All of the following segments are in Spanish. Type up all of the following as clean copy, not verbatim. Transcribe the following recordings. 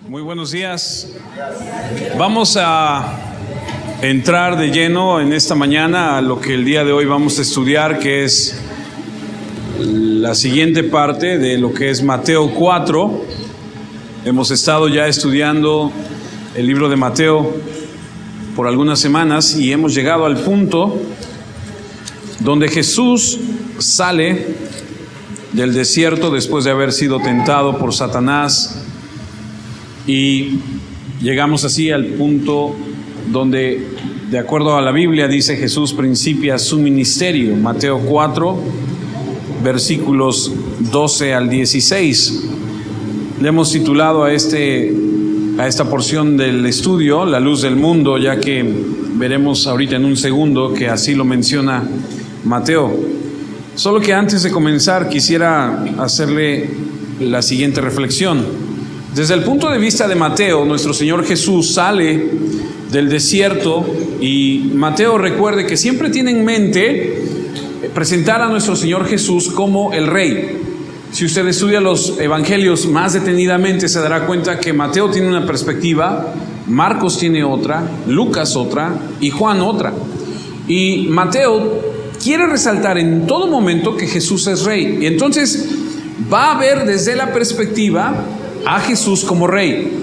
Muy buenos días. Vamos a entrar de lleno en esta mañana a lo que el día de hoy vamos a estudiar, que es la siguiente parte de lo que es Mateo 4. Hemos estado ya estudiando el libro de Mateo por algunas semanas y hemos llegado al punto donde Jesús sale del desierto después de haber sido tentado por Satanás, y llegamos así al punto donde, de acuerdo a la Biblia, dice Jesús principia su ministerio. Mateo 4, versículos 12 al 16. Le hemos titulado a esta porción del estudio La luz del mundo, ya que veremos ahorita en un segundo que así lo menciona Mateo. Solo que antes de comenzar quisiera hacerle la siguiente reflexión. Desde el punto de vista de Mateo, nuestro Señor Jesús sale del desierto, y Mateo, recuerde que siempre tiene en mente presentar a nuestro Señor Jesús como el Rey. Si usted estudia los evangelios más detenidamente, se dará cuenta que Mateo tiene una perspectiva, Marcos tiene otra, Lucas otra y Juan otra. Y Mateo quiere resaltar en todo momento que Jesús es Rey. Y entonces va a ver desde la perspectiva a Jesús como Rey.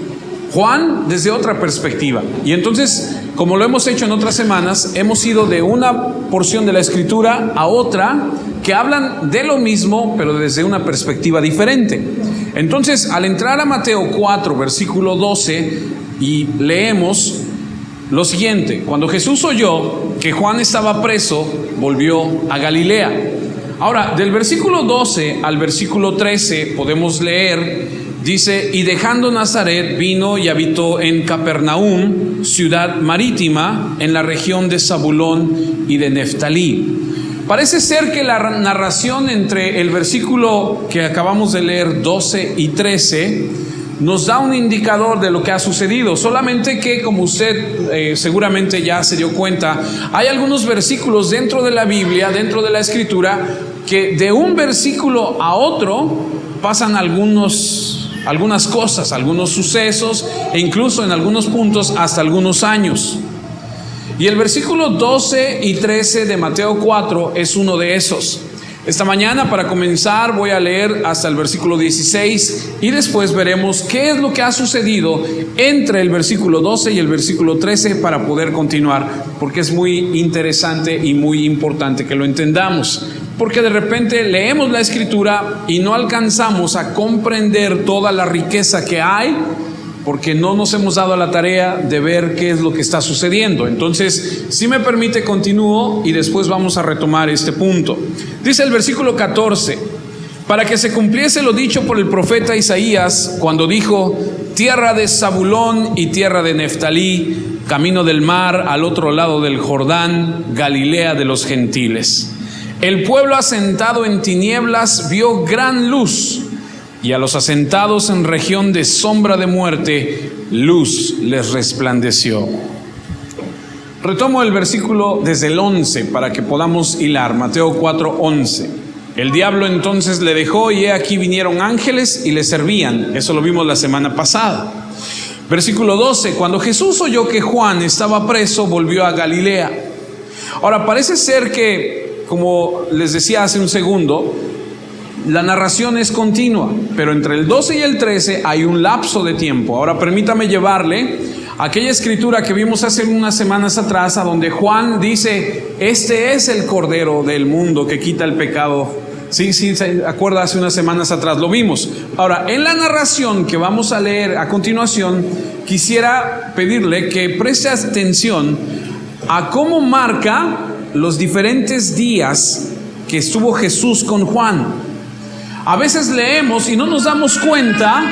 Juan desde otra perspectiva. Y entonces, como lo hemos hecho en otras semanas, hemos ido de una porción de la Escritura a otra que hablan de lo mismo, pero desde una perspectiva diferente. Entonces, al entrar a Mateo 4, versículo 12, y leemos lo siguiente: cuando Jesús oyó que Juan estaba preso, volvió a Galilea. Ahora, del versículo 12 al versículo 13 podemos leer. Dice: y dejando Nazaret, vino y habitó en Capernaum, ciudad marítima, en la región de Zabulón y de Neftalí. Parece ser que la narración entre el versículo que acabamos de leer, 12 y 13, nos da un indicador de lo que ha sucedido. Solamente que, como usted seguramente ya se dio cuenta, hay algunos versículos dentro de la Biblia, dentro de la Escritura, que de un versículo a otro pasan algunas cosas, algunos sucesos, e incluso en algunos puntos hasta algunos años. Y el versículo 12 y 13 de Mateo 4 es uno de esos. Esta mañana, para comenzar, voy a leer hasta el versículo 16 y después veremos qué es lo que ha sucedido entre el versículo 12 y el versículo 13 para poder continuar, porque es muy interesante y muy importante que lo entendamos. Porque de repente leemos la Escritura y no alcanzamos a comprender toda la riqueza que hay, porque no nos hemos dado a la tarea de ver qué es lo que está sucediendo. Entonces, si me permite, continúo y después vamos a retomar este punto. Dice el versículo 14: para que se cumpliese lo dicho por el profeta Isaías, cuando dijo: tierra de Zabulón y tierra de Neftalí, camino del mar al otro lado del Jordán, Galilea de los gentiles. El pueblo asentado en tinieblas vio gran luz, y a los asentados en región de sombra de muerte, luz les resplandeció. Retomo el versículo desde el 11 para que podamos hilar. Mateo 4, 11. El diablo entonces le dejó, y he aquí vinieron ángeles y le servían. Eso lo vimos la semana pasada. Versículo 12. Cuando Jesús oyó que Juan estaba preso, volvió a Galilea. Ahora, parece ser que, como les decía hace un segundo, la narración es continua, pero entre el 12 y el 13 hay un lapso de tiempo. Ahora permítame llevarle a aquella escritura que vimos hace unas semanas atrás, a donde Juan dice: este es el Cordero del mundo que quita el pecado. Sí, se acuerda, hace unas semanas atrás lo vimos. Ahora, en la narración que vamos a leer a continuación, quisiera pedirle que preste atención a cómo marca los diferentes días que estuvo Jesús con Juan. A veces leemos y no nos damos cuenta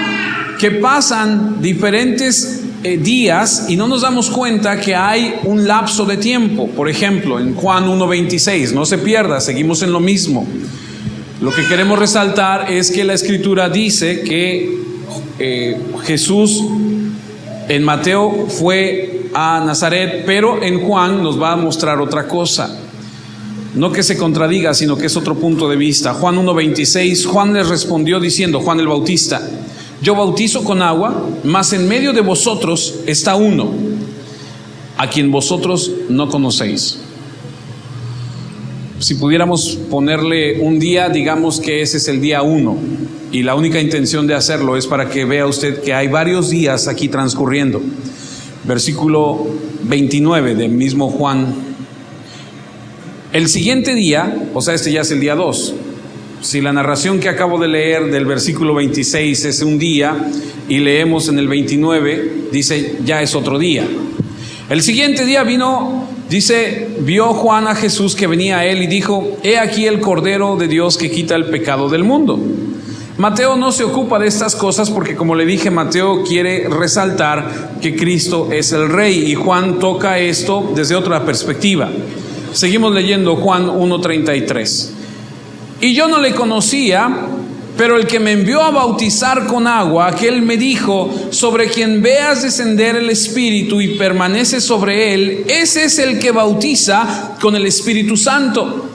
que pasan diferentes días y no nos damos cuenta que hay un lapso de tiempo. Por ejemplo, en Juan 1:26, no se pierda, seguimos en lo mismo. Lo que queremos resaltar es que la Escritura dice que Jesús en Mateo fue a Nazaret, pero en Juan nos va a mostrar otra cosa. No que se contradiga, sino que es otro punto de vista. Juan 1:26, Juan les respondió diciendo, Juan el Bautista, Yo bautizo con agua, mas en medio de vosotros está uno, a quien vosotros no conocéis. Si pudiéramos ponerle un día, digamos que ese es el día 1, y la única intención de hacerlo es para que vea usted que hay varios días aquí transcurriendo. Versículo 29 del mismo Juan. El siguiente día, o sea, este ya es el día 2. Si la narración que acabo de leer del versículo 26 es un día y leemos en el 29, dice ya es otro día. El siguiente día vino, dice, vio Juan a Jesús que venía a él y dijo: he aquí el Cordero de Dios que quita el pecado del mundo. Mateo no se ocupa de estas cosas porque, como le dije, Mateo quiere resaltar que Cristo es el Rey, y Juan toca esto desde otra perspectiva. Seguimos leyendo Juan 1:33. Y yo no le conocía, pero el que me envió a bautizar con agua, aquel me dijo: sobre quien veas descender el Espíritu y permanece sobre él, ese es el que bautiza con el Espíritu Santo.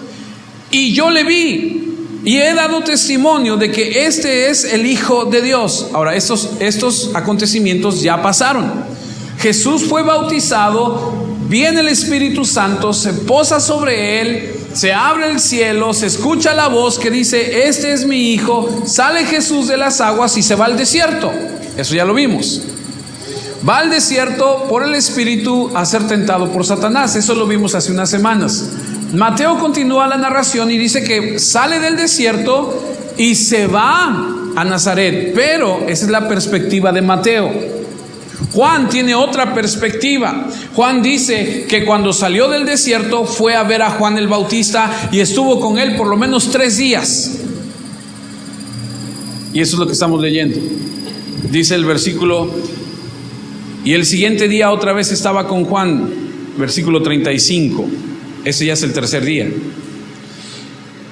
Y yo le vi y he dado testimonio de que este es el Hijo de Dios. Ahora, estos acontecimientos ya pasaron. Jesús fue bautizado, viene el Espíritu Santo, se posa sobre él, se abre el cielo, se escucha la voz que dice: este es mi Hijo. Sale Jesús de las aguas y se va al desierto. Eso ya lo vimos. Va al desierto por el Espíritu a ser tentado por Satanás. Eso lo vimos hace unas semanas. Mateo continúa la narración y dice que sale del desierto y se va a Nazaret. Pero esa es la perspectiva de Mateo. Juan tiene otra perspectiva. Juan dice que cuando salió del desierto fue a ver a Juan el Bautista y estuvo con él por lo menos 3 días. Y eso es lo que estamos leyendo. Dice el versículo: y el siguiente día otra vez estaba con Juan, versículo 35. Ese ya es el tercer día.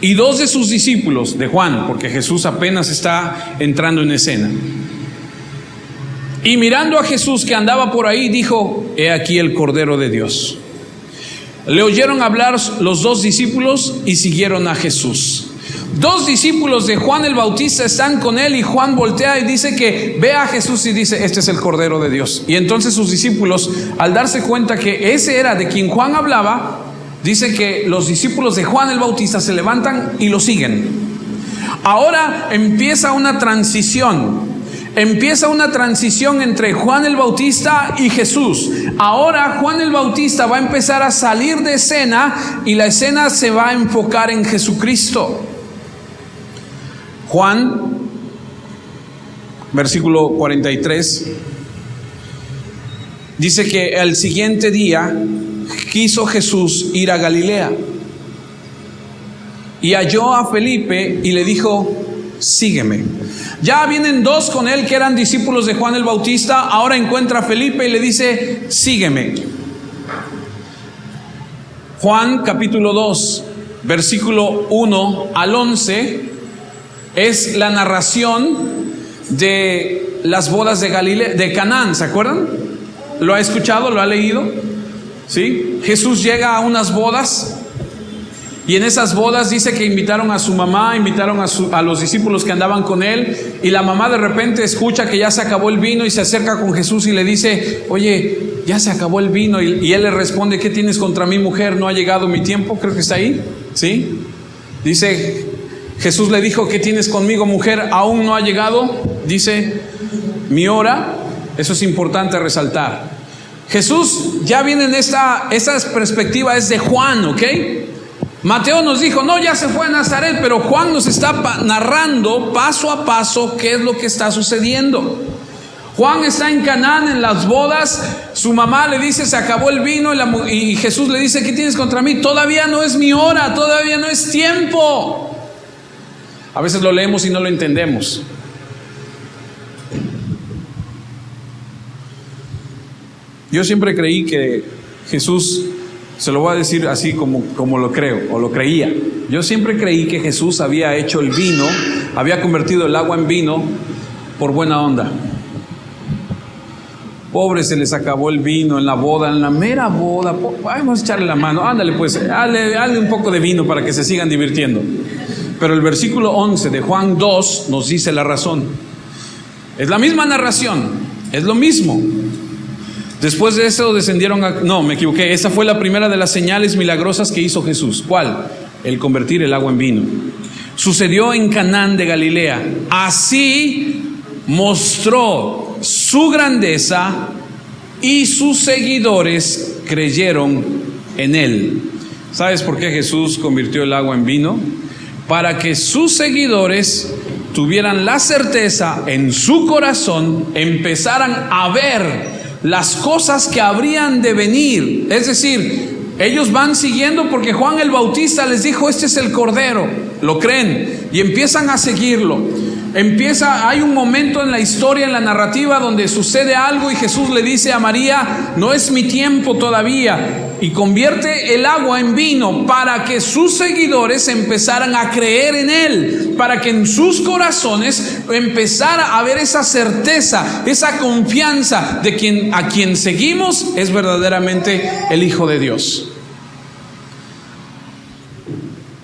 Y 2 de sus discípulos, de Juan, porque Jesús apenas está entrando en escena. Y mirando a Jesús que andaba por ahí, dijo: he aquí el Cordero de Dios. Le oyeron hablar los 2 discípulos y siguieron a Jesús. 2 discípulos de Juan el Bautista están con él y Juan voltea y dice que ve a Jesús y dice: este es el Cordero de Dios. Y entonces sus discípulos, al darse cuenta que ese era de quien Juan hablaba, dice que los discípulos de Juan el Bautista se levantan y lo siguen. Ahora empieza una transición. Empieza una transición entre Juan el Bautista y Jesús. Ahora Juan el Bautista va a empezar a salir de escena y la escena se va a enfocar en Jesucristo. Juan, versículo 43, dice que al siguiente día quiso Jesús ir a Galilea y halló a Felipe y le dijo: sígueme. Ya vienen 2 con él que eran discípulos de Juan el Bautista. Ahora encuentra a Felipe y le dice: sígueme. Juan capítulo 2, versículo 1 al 11 es la narración de las bodas de Galilea, de Canaán. ¿Se acuerdan? ¿Lo ha escuchado? ¿Lo ha leído? ¿Sí? Jesús llega a unas bodas. Y en esas bodas dice que invitaron a su mamá, invitaron a los discípulos que andaban con él, y la mamá de repente escucha que ya se acabó el vino y se acerca con Jesús y le dice: oye, ya se acabó el vino. Y él le responde: ¿qué tienes contra mi mujer? ¿No ha llegado mi tiempo? Creo que está ahí, ¿sí? Dice, Jesús le dijo: ¿qué tienes conmigo, mujer? ¿Aún no ha llegado? Dice, mi hora. Eso es importante resaltar. Jesús ya viene en esa perspectiva es de Juan, ¿ok? Mateo nos dijo: no, ya se fue a Nazaret, pero Juan nos está narrando paso a paso qué es lo que está sucediendo. Juan está en Canaán en las bodas, su mamá le dice: se acabó el vino, y Jesús le dice: ¿qué tienes contra mí? Todavía no es mi hora, todavía no es tiempo. A veces lo leemos y no lo entendemos. Yo siempre creí que Jesús, se lo voy a decir así como lo creo, o lo creía. Yo siempre creí que Jesús había hecho el vino, había convertido el agua en vino por buena onda. Pobre, se les acabó el vino en la boda, en la mera boda. Vamos a echarle la mano, ándale pues, dale un poco de vino para que se sigan divirtiendo. Pero el versículo 11 de Juan 2 nos dice la razón. Es la misma narración, es lo mismo. Después de eso descendieron no, me equivoqué. Esa fue la primera de las señales milagrosas que hizo Jesús. ¿Cuál? El convertir el agua en vino. Sucedió en Canaán de Galilea. Así mostró su grandeza y sus seguidores creyeron en él. ¿Sabes por qué Jesús convirtió el agua en vino? Para que sus seguidores tuvieran la certeza en su corazón, empezaran a ver las cosas que habrían de venir. Es decir, ellos van siguiendo porque Juan el Bautista les dijo: este es el Cordero. Lo creen y empiezan a seguirlo. Hay un momento en la historia, en la narrativa, donde sucede algo y Jesús le dice a María: no es mi tiempo todavía. Y convierte el agua en vino para que sus seguidores empezaran a creer en él, para que en sus corazones empezara a haber esa certeza, esa confianza de a quien seguimos es verdaderamente el Hijo de Dios.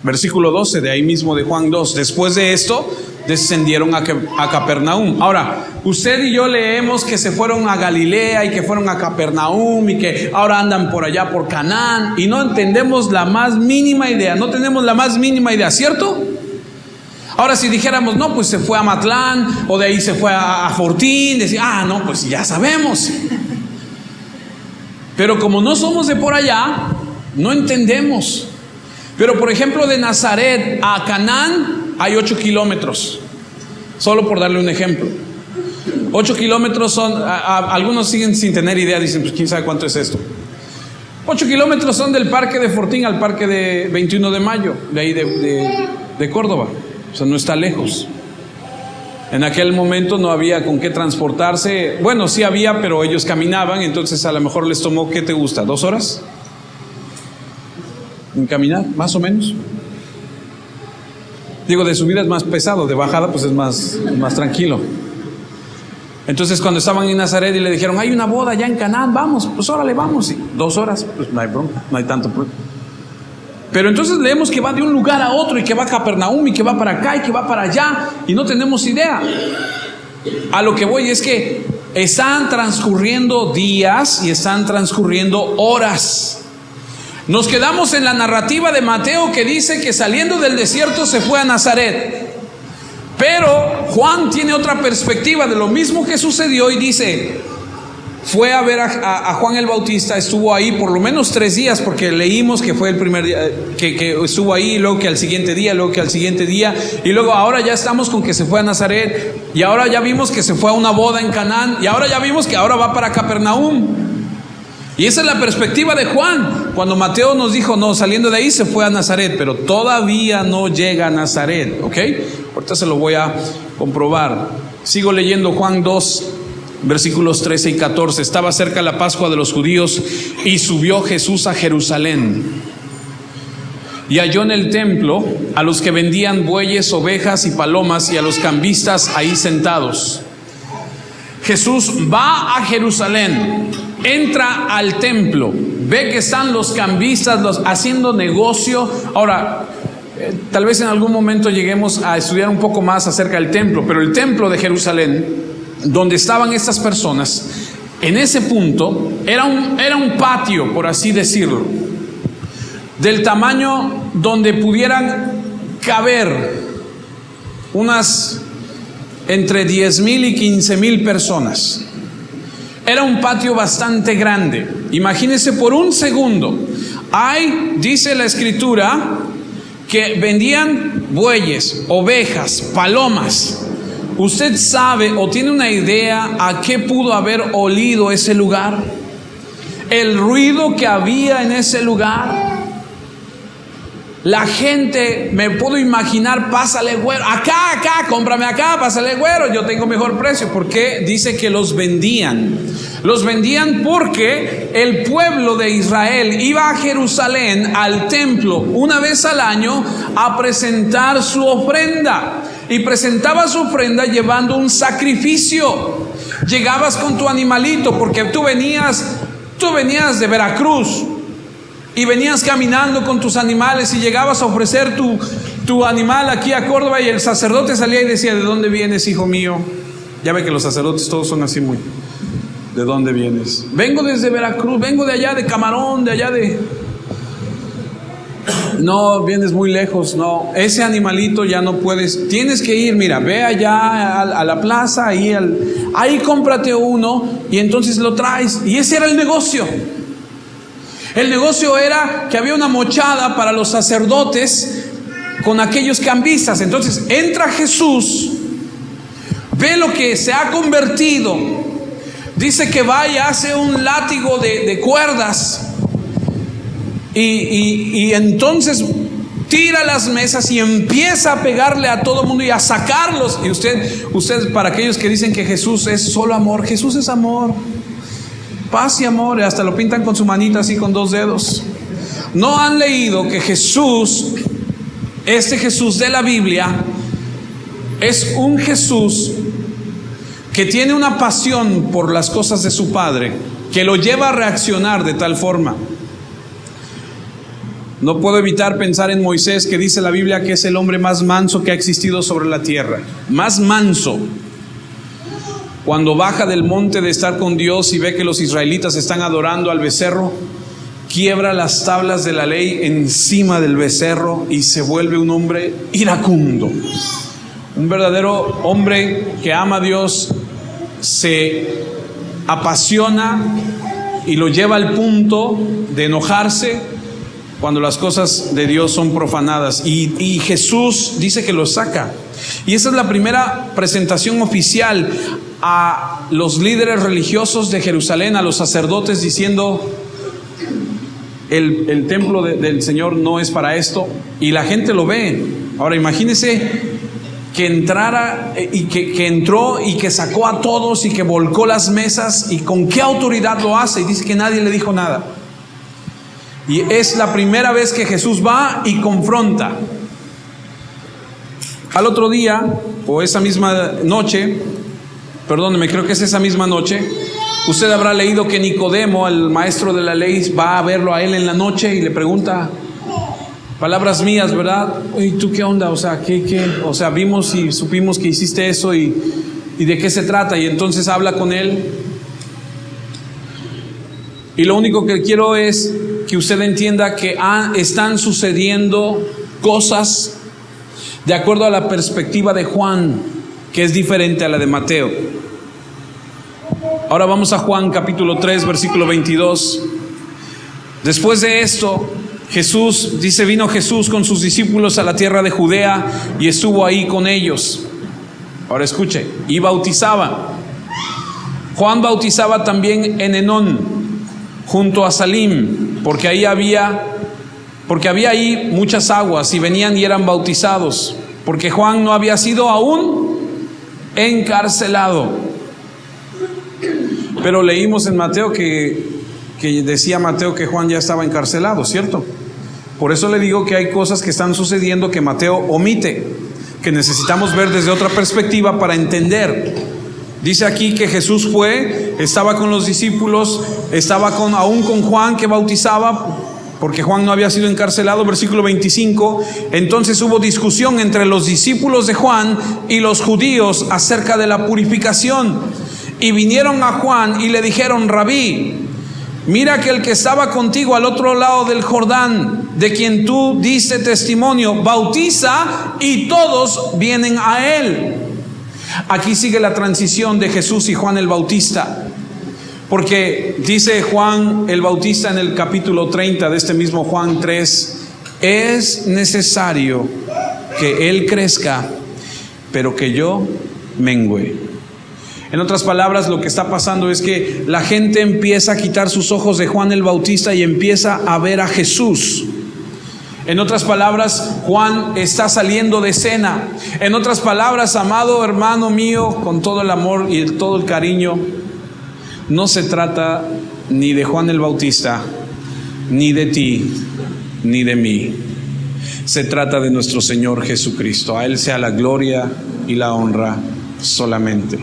Versículo 12 de ahí mismo de Juan 2. Después de esto descendieron a Capernaum. Ahora, usted y yo leemos que se fueron a Galilea y que fueron a Capernaum y que ahora andan por allá por Canaán y no entendemos la más mínima idea, no tenemos la más mínima idea, ¿cierto? Ahora, si dijéramos: no, pues se fue a Matlán, o de ahí se fue a Fortín, decía: no, pues ya sabemos. Pero como no somos de por allá, no entendemos. Pero por ejemplo, de Nazaret a Canaán hay 8 kilómetros, solo por darle un ejemplo. 8 kilómetros son, algunos siguen sin tener idea, dicen: pues quién sabe cuánto es esto. 8 kilómetros son del parque de Fortín al parque de 21 de mayo, de ahí de Córdoba. O sea, no está lejos. En aquel momento no había con qué transportarse. Bueno, sí había, pero ellos caminaban, entonces a lo mejor les tomó, ¿qué te gusta? ¿2 horas? En caminar, más o menos. Digo, de subida es más pesado, de bajada pues es más tranquilo. Entonces cuando estaban en Nazaret y le dijeron: hay una boda ya en Canaán, vamos, pues órale, vamos. Y 2 horas, pues no hay bronca, no hay tanto problema. Pero entonces leemos que va de un lugar a otro y que va a Capernaum y que va para acá y que va para allá y no tenemos idea. A lo que voy es que están transcurriendo días y están transcurriendo horas. Nos quedamos en la narrativa de Mateo, que dice que saliendo del desierto se fue a Nazaret. Pero Juan tiene otra perspectiva de lo mismo que sucedió y dice: fue a ver a Juan el Bautista, estuvo ahí por lo menos 3 días, porque leímos que fue el primer día que estuvo ahí, luego que al siguiente día, luego que al siguiente día, y luego ahora ya estamos con que se fue a Nazaret, y ahora ya vimos que se fue a una boda en Canaán, y ahora ya vimos que ahora va para Capernaum. Y esa es la perspectiva de Juan. Cuando Mateo nos dijo: no, saliendo de ahí se fue a Nazaret, pero todavía no llega a Nazaret, ¿ok? Ahorita se lo voy a comprobar. Sigo leyendo Juan 2, versículos 13 y 14. Estaba cerca la Pascua de los judíos y subió Jesús a Jerusalén. Y halló en el templo a los que vendían bueyes, ovejas y palomas, y a los cambistas ahí sentados. Jesús va a Jerusalén, entra al templo, ve que están los cambistas haciendo negocio. Ahora, tal vez en algún momento lleguemos a estudiar un poco más acerca del templo, pero el templo de Jerusalén, donde estaban estas personas, en ese punto era un patio, por así decirlo, del tamaño donde pudieran caber unas entre 10,000 y 15,000 personas. Era un patio bastante grande. Imagínese por un segundo. Dice la escritura que vendían bueyes, ovejas, palomas. ¿Usted sabe o tiene una idea a qué pudo haber olido ese lugar? El ruido que había en ese lugar. La gente, me puedo imaginar: pásale güero, acá, cómprame acá, pásale güero, yo tengo mejor precio. Porque dice que los vendían. Los vendían porque el pueblo de Israel iba a Jerusalén, al templo, una vez al año a presentar su ofrenda. Y presentaba su ofrenda llevando un sacrificio. Llegabas con tu animalito, porque tú venías de Veracruz y venías caminando con tus animales y llegabas a ofrecer tu animal aquí a Córdoba, y el sacerdote salía y decía: ¿de dónde vienes, hijo mío? Ya ve que los sacerdotes todos son así muy... ¿De dónde vienes? Vengo desde Veracruz, vengo de allá de Camarón, de allá de... No, vienes muy lejos, no. Ese animalito ya no puedes. Tienes que ir, mira, ve allá a la plaza, ahí cómprate uno y entonces lo traes. Y ese era el negocio. El negocio era que había una mochada para los sacerdotes con aquellos cambistas. Entonces entra Jesús, ve lo que se ha convertido. Dice que va y hace un látigo de cuerdas. Y entonces tira las mesas y empieza a pegarle a todo el mundo y a sacarlos. Y usted, para aquellos que dicen que Jesús es solo amor, Jesús es amor, paz y amor, y hasta lo pintan con su manita así con 2 dedos. No han leído que Jesús, este Jesús de la Biblia, es un Jesús que tiene una pasión por las cosas de su Padre, que lo lleva a reaccionar de tal forma. No puedo evitar pensar en Moisés, que dice la Biblia que es el hombre más manso que ha existido sobre la tierra. Más manso. Cuando baja del monte de estar con Dios y ve que los israelitas están adorando al becerro, quiebra las tablas de la ley encima del becerro y se vuelve un hombre iracundo. Un verdadero hombre que ama a Dios se apasiona y lo lleva al punto de enojarse cuando las cosas de Dios son profanadas. Y Jesús dice que lo saca. Y esa es la primera presentación oficial a los líderes religiosos de Jerusalén, a los sacerdotes, diciendo: el templo del Señor no es para esto. Y la gente lo ve. Ahora imagínense que entrara y que entró y que sacó a todos y que volcó las mesas. ¿Y con qué autoridad lo hace? Y dice que nadie le dijo nada. Y es la primera vez que Jesús va y confronta. Al otro día, o esa misma noche, perdóneme, creo que es esa misma noche, usted habrá leído que Nicodemo, el maestro de la ley, va a verlo a él en la noche y le pregunta, palabras mías, ¿verdad? ¿Y tú qué onda? O sea, ¿qué? O sea, vimos y supimos que hiciste eso y ¿de qué se trata? Y entonces habla con él. Y lo único que quiero es que usted entienda que están sucediendo cosas de acuerdo a la perspectiva de Juan, que es diferente a la de Mateo. Ahora vamos a Juan capítulo 3, versículo 22. Después de esto, Jesús, dice, vino Jesús con sus discípulos a la tierra de Judea y estuvo ahí con ellos. Ahora escuche, y bautizaba. Juan bautizaba también en Enón, junto a Salim, porque había ahí muchas aguas, y venían y eran bautizados, porque Juan no había sido aún encarcelado. Pero leímos en Mateo que decía Mateo que Juan ya estaba encarcelado, ¿cierto? Por eso le digo que hay cosas que están sucediendo que Mateo omite, que necesitamos ver desde otra perspectiva para entender. Dice aquí que Jesús estaba con los discípulos, estaba aún con Juan que bautizaba, porque Juan no había sido encarcelado, versículo 25. Entonces hubo discusión entre los discípulos de Juan y los judíos acerca de la purificación. Y vinieron a Juan y le dijeron: Rabí, mira que el que estaba contigo al otro lado del Jordán, de quien tú diste testimonio, bautiza y todos vienen a él. Aquí sigue la transición de Jesús y Juan el Bautista, porque dice Juan el Bautista en el capítulo 30 de este mismo Juan 3: es necesario que él crezca, pero que yo mengüe. En otras palabras, lo que está pasando es que la gente empieza a quitar sus ojos de Juan el Bautista y empieza a ver a Jesús. En otras palabras, Juan está saliendo de escena. En otras palabras, amado hermano mío, con todo el amor y todo el cariño, no se trata ni de Juan el Bautista, ni de ti, ni de mí. Se trata de nuestro Señor Jesucristo. A Él sea la gloria y la honra solamente.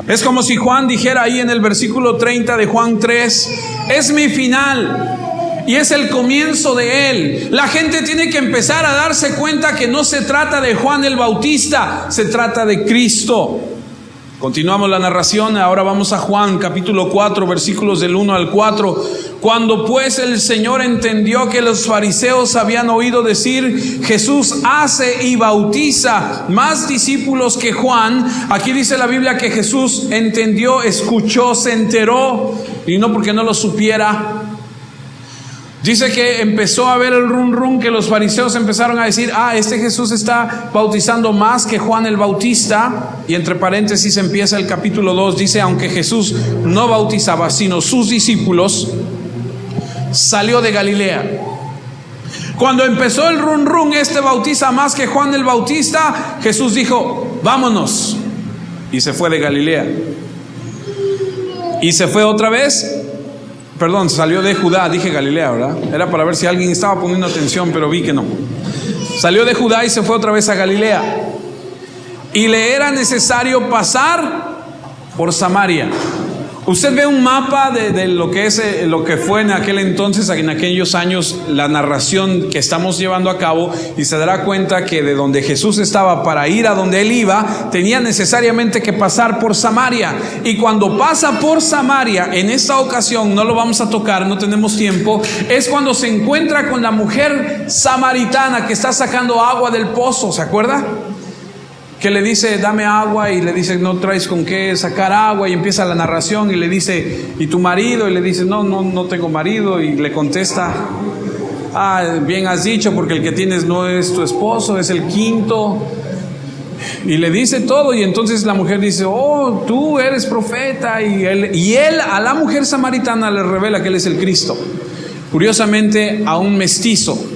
Es como si Juan dijera ahí en el versículo 30 de Juan 3: es mi final. y es el comienzo de él. La gente tiene que empezar a darse cuenta que no se trata de Juan el Bautista, se trata de Cristo. Continuamos la narración, ahora vamos a Juan capítulo 4, versículos del 1 al 4. Cuando pues el Señor entendió que los fariseos habían oído decir: Jesús hace y bautiza más discípulos que Juan. Aquí dice la Biblia que Jesús entendió, escuchó, se enteró, y no porque no lo supiera. Dice que empezó a ver el rum rum, que los fariseos empezaron a decir: este Jesús está bautizando más que Juan el Bautista. Y entre paréntesis empieza el capítulo 2, dice: aunque Jesús no bautizaba, sino sus discípulos, salió de Galilea. Cuando empezó el rum rum, este bautiza más que Juan el Bautista, Jesús dijo: vámonos. Y se fue de Galilea. Y se fue otra vez. Perdón, salió de Judá, dije Galilea, ¿verdad? Era para ver si alguien estaba poniendo atención, pero vi que no. Salió de Judá y se fue otra vez a Galilea. Y le era necesario pasar por Samaria. Usted ve un mapa de lo que es lo que fue en aquel entonces, en aquellos años, la narración que estamos llevando a cabo, y se dará cuenta que de donde Jesús estaba para ir a donde él iba, tenía necesariamente que pasar por Samaria. Y cuando pasa por Samaria, en esta ocasión no lo vamos a tocar, no tenemos tiempo, es cuando se encuentra con la mujer samaritana que está sacando agua del pozo, ¿se acuerda? Que le dice: dame agua, y le dice: no traes con qué sacar agua, y empieza la narración y le dice: ¿y tu marido? Y le dice: no tengo marido, y le contesta: bien has dicho, porque el que tienes no es tu esposo, es el quinto. Y le dice todo, y entonces la mujer dice: tú eres profeta, y él a la mujer samaritana le revela que él es el Cristo. Curiosamente, a un mestizo.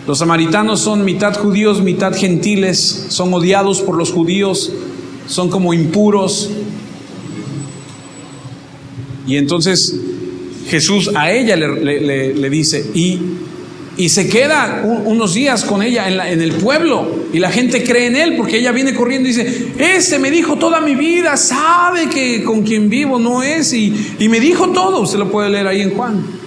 Los samaritanos son mitad judíos, mitad gentiles, son odiados por los judíos, son como impuros. Y entonces Jesús a ella le dice, y se queda unos días con ella en el pueblo, y la gente cree en él porque ella viene corriendo y dice: me dijo toda mi vida, sabe que con quien vivo no es, y me dijo todo. Usted lo puede leer ahí en Juan.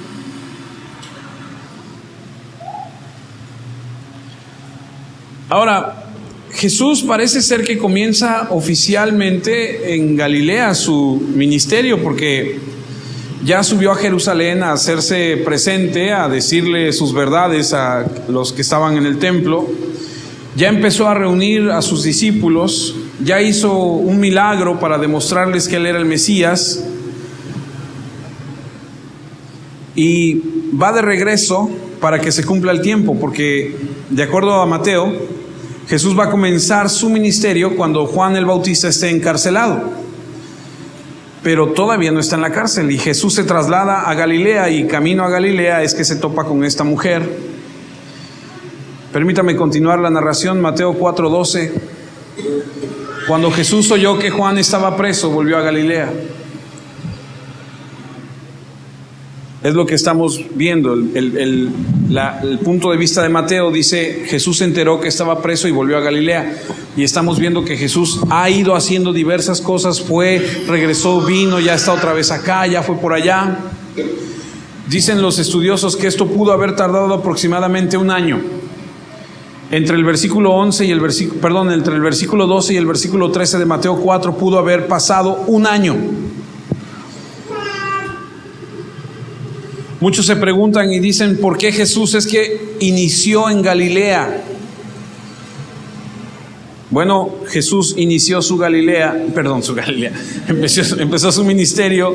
Ahora, Jesús parece ser que comienza oficialmente en Galilea su ministerio, porque ya subió a Jerusalén a hacerse presente, a decirle sus verdades a los que estaban en el templo. Ya empezó a reunir a sus discípulos, ya hizo un milagro para demostrarles que él era el Mesías, y va de regreso para que se cumpla el tiempo, porque de acuerdo a Mateo, Jesús va a comenzar su ministerio cuando Juan el Bautista esté encarcelado, pero todavía no está en la cárcel, y Jesús se traslada a Galilea, y camino a Galilea es que se topa con esta mujer. Permítame continuar la narración. Mateo 4:12. Cuando Jesús oyó que Juan estaba preso, volvió a Galilea. Es lo que estamos viendo. El punto de vista de Mateo dice: Jesús se enteró que estaba preso y volvió a Galilea. Y estamos viendo que Jesús ha ido haciendo diversas cosas. Fue, regresó, vino, ya está otra vez acá, ya fue por allá. Dicen los estudiosos que esto pudo haber tardado aproximadamente un año. Entre el versículo 11 y entre el versículo 12 y el versículo 13 de Mateo 4 pudo haber pasado un año. Muchos se preguntan y dicen: ¿por qué Jesús es que inició en Galilea? Bueno, Jesús inició empezó su ministerio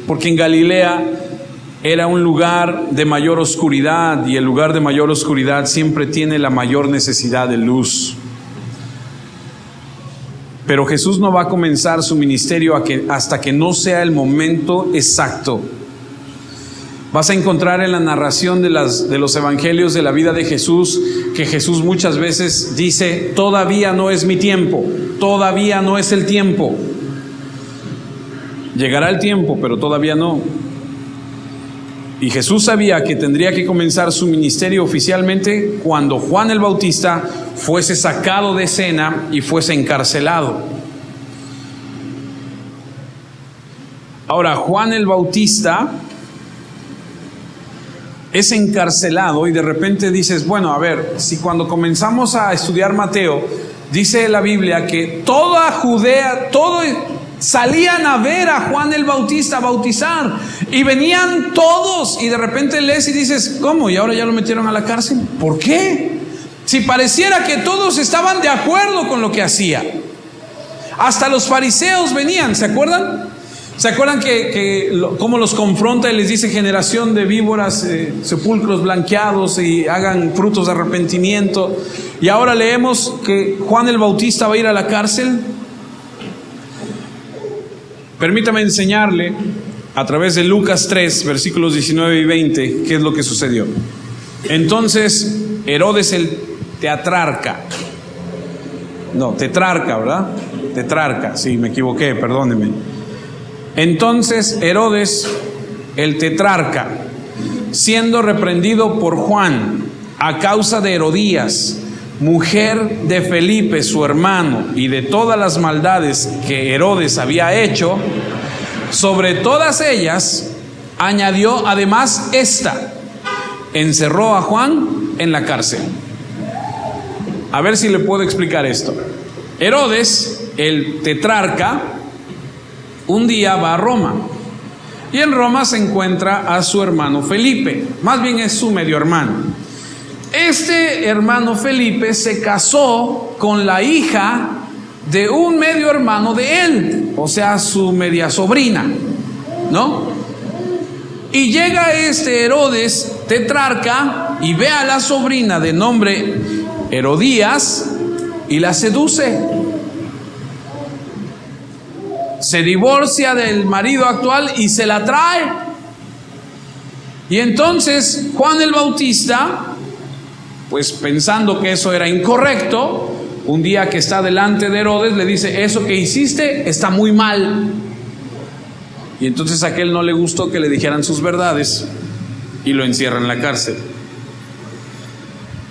porque en Galilea era un lugar de mayor oscuridad, y el lugar de mayor oscuridad siempre tiene la mayor necesidad de luz. Pero Jesús no va a comenzar su ministerio hasta que no sea el momento exacto. Vas a encontrar en la narración de los evangelios de la vida de Jesús que Jesús muchas veces dice: todavía no es mi tiempo, todavía no es el tiempo. Llegará el tiempo, pero todavía no. Y Jesús sabía que tendría que comenzar su ministerio oficialmente cuando Juan el Bautista fuese sacado de escena y fuese encarcelado. Ahora, Juan el Bautista es encarcelado y de repente dices, bueno, a ver, si cuando comenzamos a estudiar Mateo, dice la Biblia que toda Judea, salían a ver a Juan el Bautista a bautizar y venían todos, y de repente lees y dices, ¿cómo? ¿Y ahora ya lo metieron a la cárcel? ¿Por qué? Si pareciera que todos estaban de acuerdo con lo que hacía. Hasta los fariseos venían, ¿se acuerdan? ¿Se acuerdan cómo los confronta y les dice, generación de víboras, sepulcros blanqueados, y hagan frutos de arrepentimiento? Y ahora leemos que Juan el Bautista va a ir a la cárcel. Permítame enseñarle a través de Lucas 3, versículos 19 y 20, qué es lo que sucedió. Entonces Herodes el tetrarca, ¿verdad? Tetrarca, sí, me equivoqué, perdónenme. Entonces Herodes el tetrarca, siendo reprendido por Juan a causa de Herodías, mujer de Felipe su hermano, y de todas las maldades que Herodes había hecho, sobre todas ellas añadió además esta: encerró a Juan en la cárcel. A ver si le puedo explicar esto. Herodes el tetrarca un día va a Roma, y en Roma se encuentra a su hermano Felipe, más bien es su medio hermano. Este hermano Felipe se casó con la hija de un medio hermano de él, o sea, su media sobrina, ¿no? Y llega este Herodes tetrarca y ve a la sobrina de nombre Herodías y la seduce. Se divorcia del marido actual y se la trae. Y entonces Juan el Bautista, pues pensando que eso era incorrecto, un día que está delante de Herodes le dice, eso que hiciste está muy mal. Y entonces a aquel no le gustó que le dijeran sus verdades y lo encierra en la cárcel.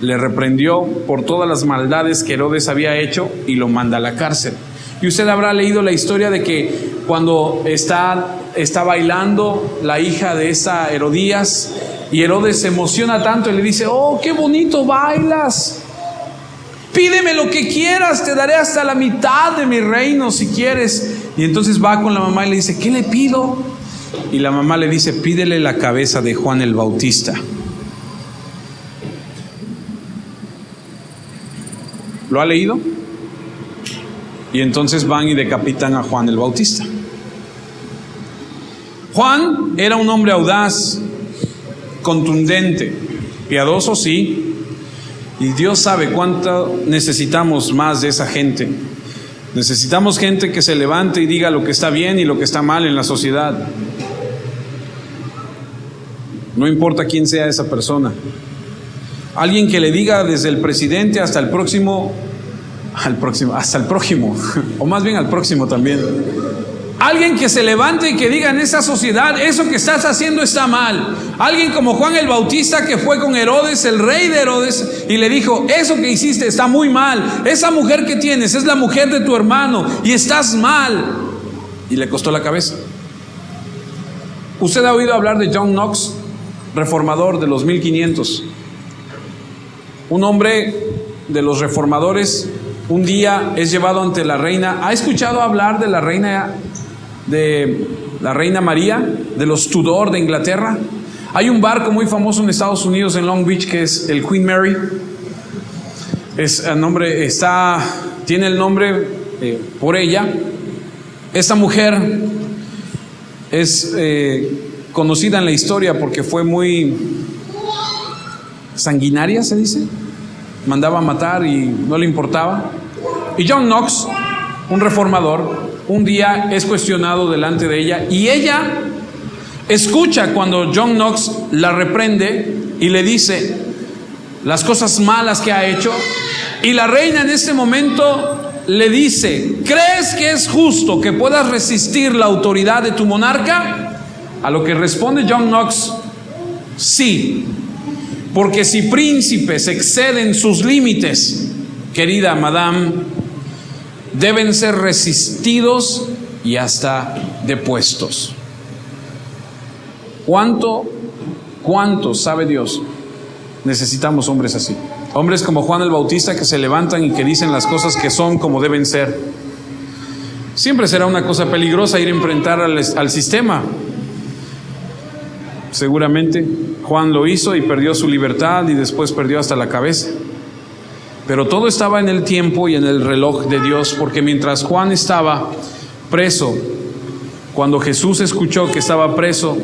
Le reprendió por todas las maldades que Herodes había hecho y lo manda a la cárcel. Y usted habrá leído la historia de que cuando está bailando la hija de esa Herodías, y Herodes se emociona tanto y le dice, oh, qué bonito bailas, pídeme lo que quieras, te daré hasta la mitad de mi reino si quieres. Y entonces va con la mamá y le dice, ¿qué le pido? Y la mamá le dice, pídele la cabeza de Juan el Bautista. ¿Lo ha leído? Y entonces van y decapitan a Juan el Bautista. Juan era un hombre audaz, contundente, piadoso, sí, y Dios sabe cuánto necesitamos más de esa gente. Necesitamos gente que se levante y diga lo que está bien y lo que está mal en la sociedad. No importa quién sea esa persona. Alguien que le diga desde el presidente hasta el próximo, hasta el prójimo, o más bien al próximo también. Alguien que se levante y que diga en esa sociedad, eso que estás haciendo está mal. Alguien como Juan el Bautista, que fue con Herodes, el rey de Herodes, y le dijo, eso que hiciste está muy mal. Esa mujer que tienes es la mujer de tu hermano y estás mal. Y le costó la cabeza. Usted ha oído hablar de John Knox, reformador de los 1500. Un hombre de los reformadores, un día es llevado ante la reina. ¿Ha escuchado hablar de la reina María, de los Tudor de Inglaterra? Hay un barco muy famoso en Estados Unidos, en Long Beach, que es el Queen Mary. Tiene el nombre por ella. Esta mujer es conocida en la historia porque fue muy sanguinaria, se dice. Mandaba a matar y no le importaba. Y John Knox, un reformador, un día es cuestionado delante de ella, y ella escucha cuando John Knox la reprende y le dice las cosas malas que ha hecho. Y la reina en este momento le dice, ¿crees que es justo que puedas resistir la autoridad de tu monarca? A lo que responde John Knox, sí, porque si príncipes exceden sus límites, querida madame, deben ser resistidos y hasta depuestos. ¿Cuánto ¿Cuántos, sabe Dios? Necesitamos hombres así. Hombres como Juan el Bautista, que se levantan y que dicen las cosas que son como deben ser. Siempre será una cosa peligrosa ir a enfrentar al sistema. Seguramente Juan lo hizo y perdió su libertad y después perdió hasta la cabeza. Pero todo estaba en el tiempo y en el reloj de Dios, porque mientras Juan estaba preso, cuando Jesús escuchó que estaba preso,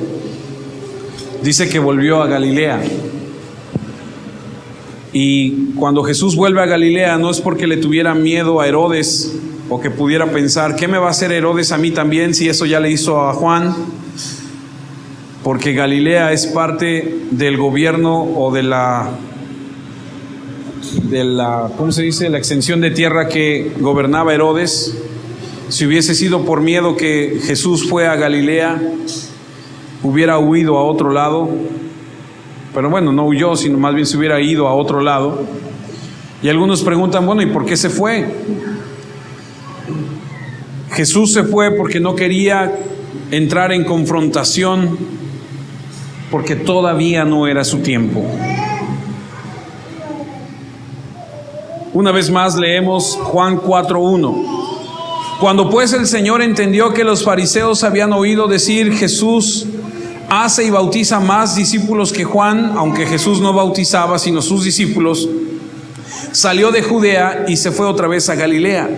dice que volvió a Galilea. Y cuando Jesús vuelve a Galilea, no es porque le tuviera miedo a Herodes o que pudiera pensar, ¿qué me va a hacer Herodes a mí también si eso ya le hizo a Juan? Porque Galilea es parte del gobierno o de la ¿cómo se dice? La extensión de tierra que gobernaba Herodes. Si hubiese sido por miedo que Jesús fue a Galilea, hubiera huido a otro lado. Pero bueno, no huyó, sino más bien se hubiera ido a otro lado. Y algunos preguntan, bueno, ¿y por qué se fue? Jesús se fue porque no quería entrar en confrontación, porque todavía no era su tiempo. Una vez más leemos Juan 4:1. Cuando pues el Señor entendió que los fariseos habían oído decir, Jesús hace y bautiza más discípulos que Juan, aunque Jesús no bautizaba sino sus discípulos, salió de Judea y se fue otra vez a Galilea.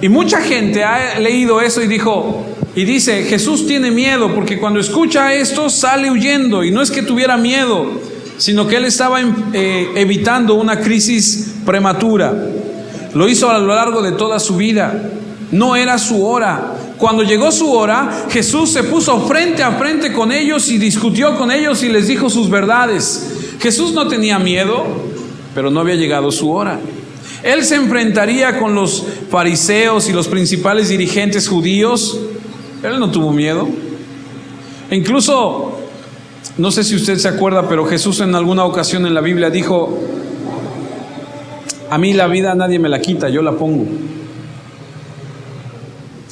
Y mucha gente ha leído eso y dice, Jesús tiene miedo, porque cuando escucha esto sale huyendo. Y no es que tuviera miedo, sino que él estaba evitando una crisis prematura. Lo hizo a lo largo de toda su vida. No era su hora. Cuando llegó su hora, Jesús se puso frente a frente con ellos y discutió con ellos y les dijo sus verdades. Jesús no tenía miedo, pero no había llegado su hora. Él se enfrentaría con los fariseos y los principales dirigentes judíos. Él no tuvo miedo. E incluso, no sé si usted se acuerda, pero Jesús en alguna ocasión en la Biblia dijo, a mí la vida nadie me la quita, yo la pongo.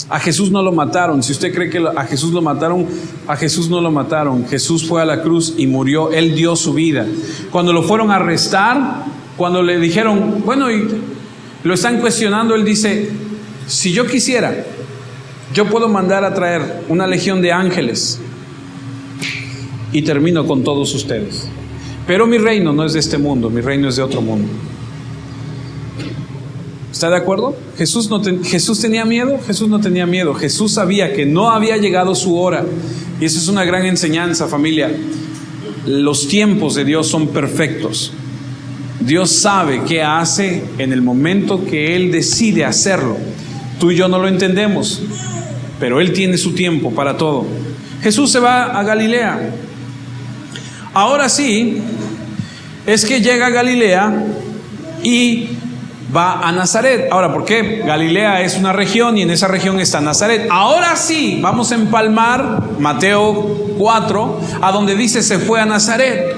A Jesús no lo mataron. Si usted cree que a Jesús lo mataron, a Jesús no lo mataron. Jesús fue a la cruz y murió. Él dio su vida. Cuando lo fueron a arrestar, cuando le dijeron, bueno, y lo están cuestionando, él dice, si yo quisiera, yo puedo mandar a traer una legión de ángeles y termino con todos ustedes. Pero mi reino no es de este mundo, mi reino es de otro mundo. ¿Está de acuerdo? ¿Jesús tenía miedo? Jesús no tenía miedo. Jesús sabía que no había llegado su hora. Y eso es una gran enseñanza, familia. Los tiempos de Dios son perfectos. Dios sabe qué hace en el momento que Él decide hacerlo. Tú y yo no lo entendemos, pero Él tiene su tiempo para todo. Jesús se va a Galilea. Ahora sí, es que llega a Galilea y va a Nazaret. Ahora, ¿por qué? Galilea es una región y en esa región está Nazaret. Ahora sí, vamos a empalmar Mateo 4, a donde dice se fue a Nazaret.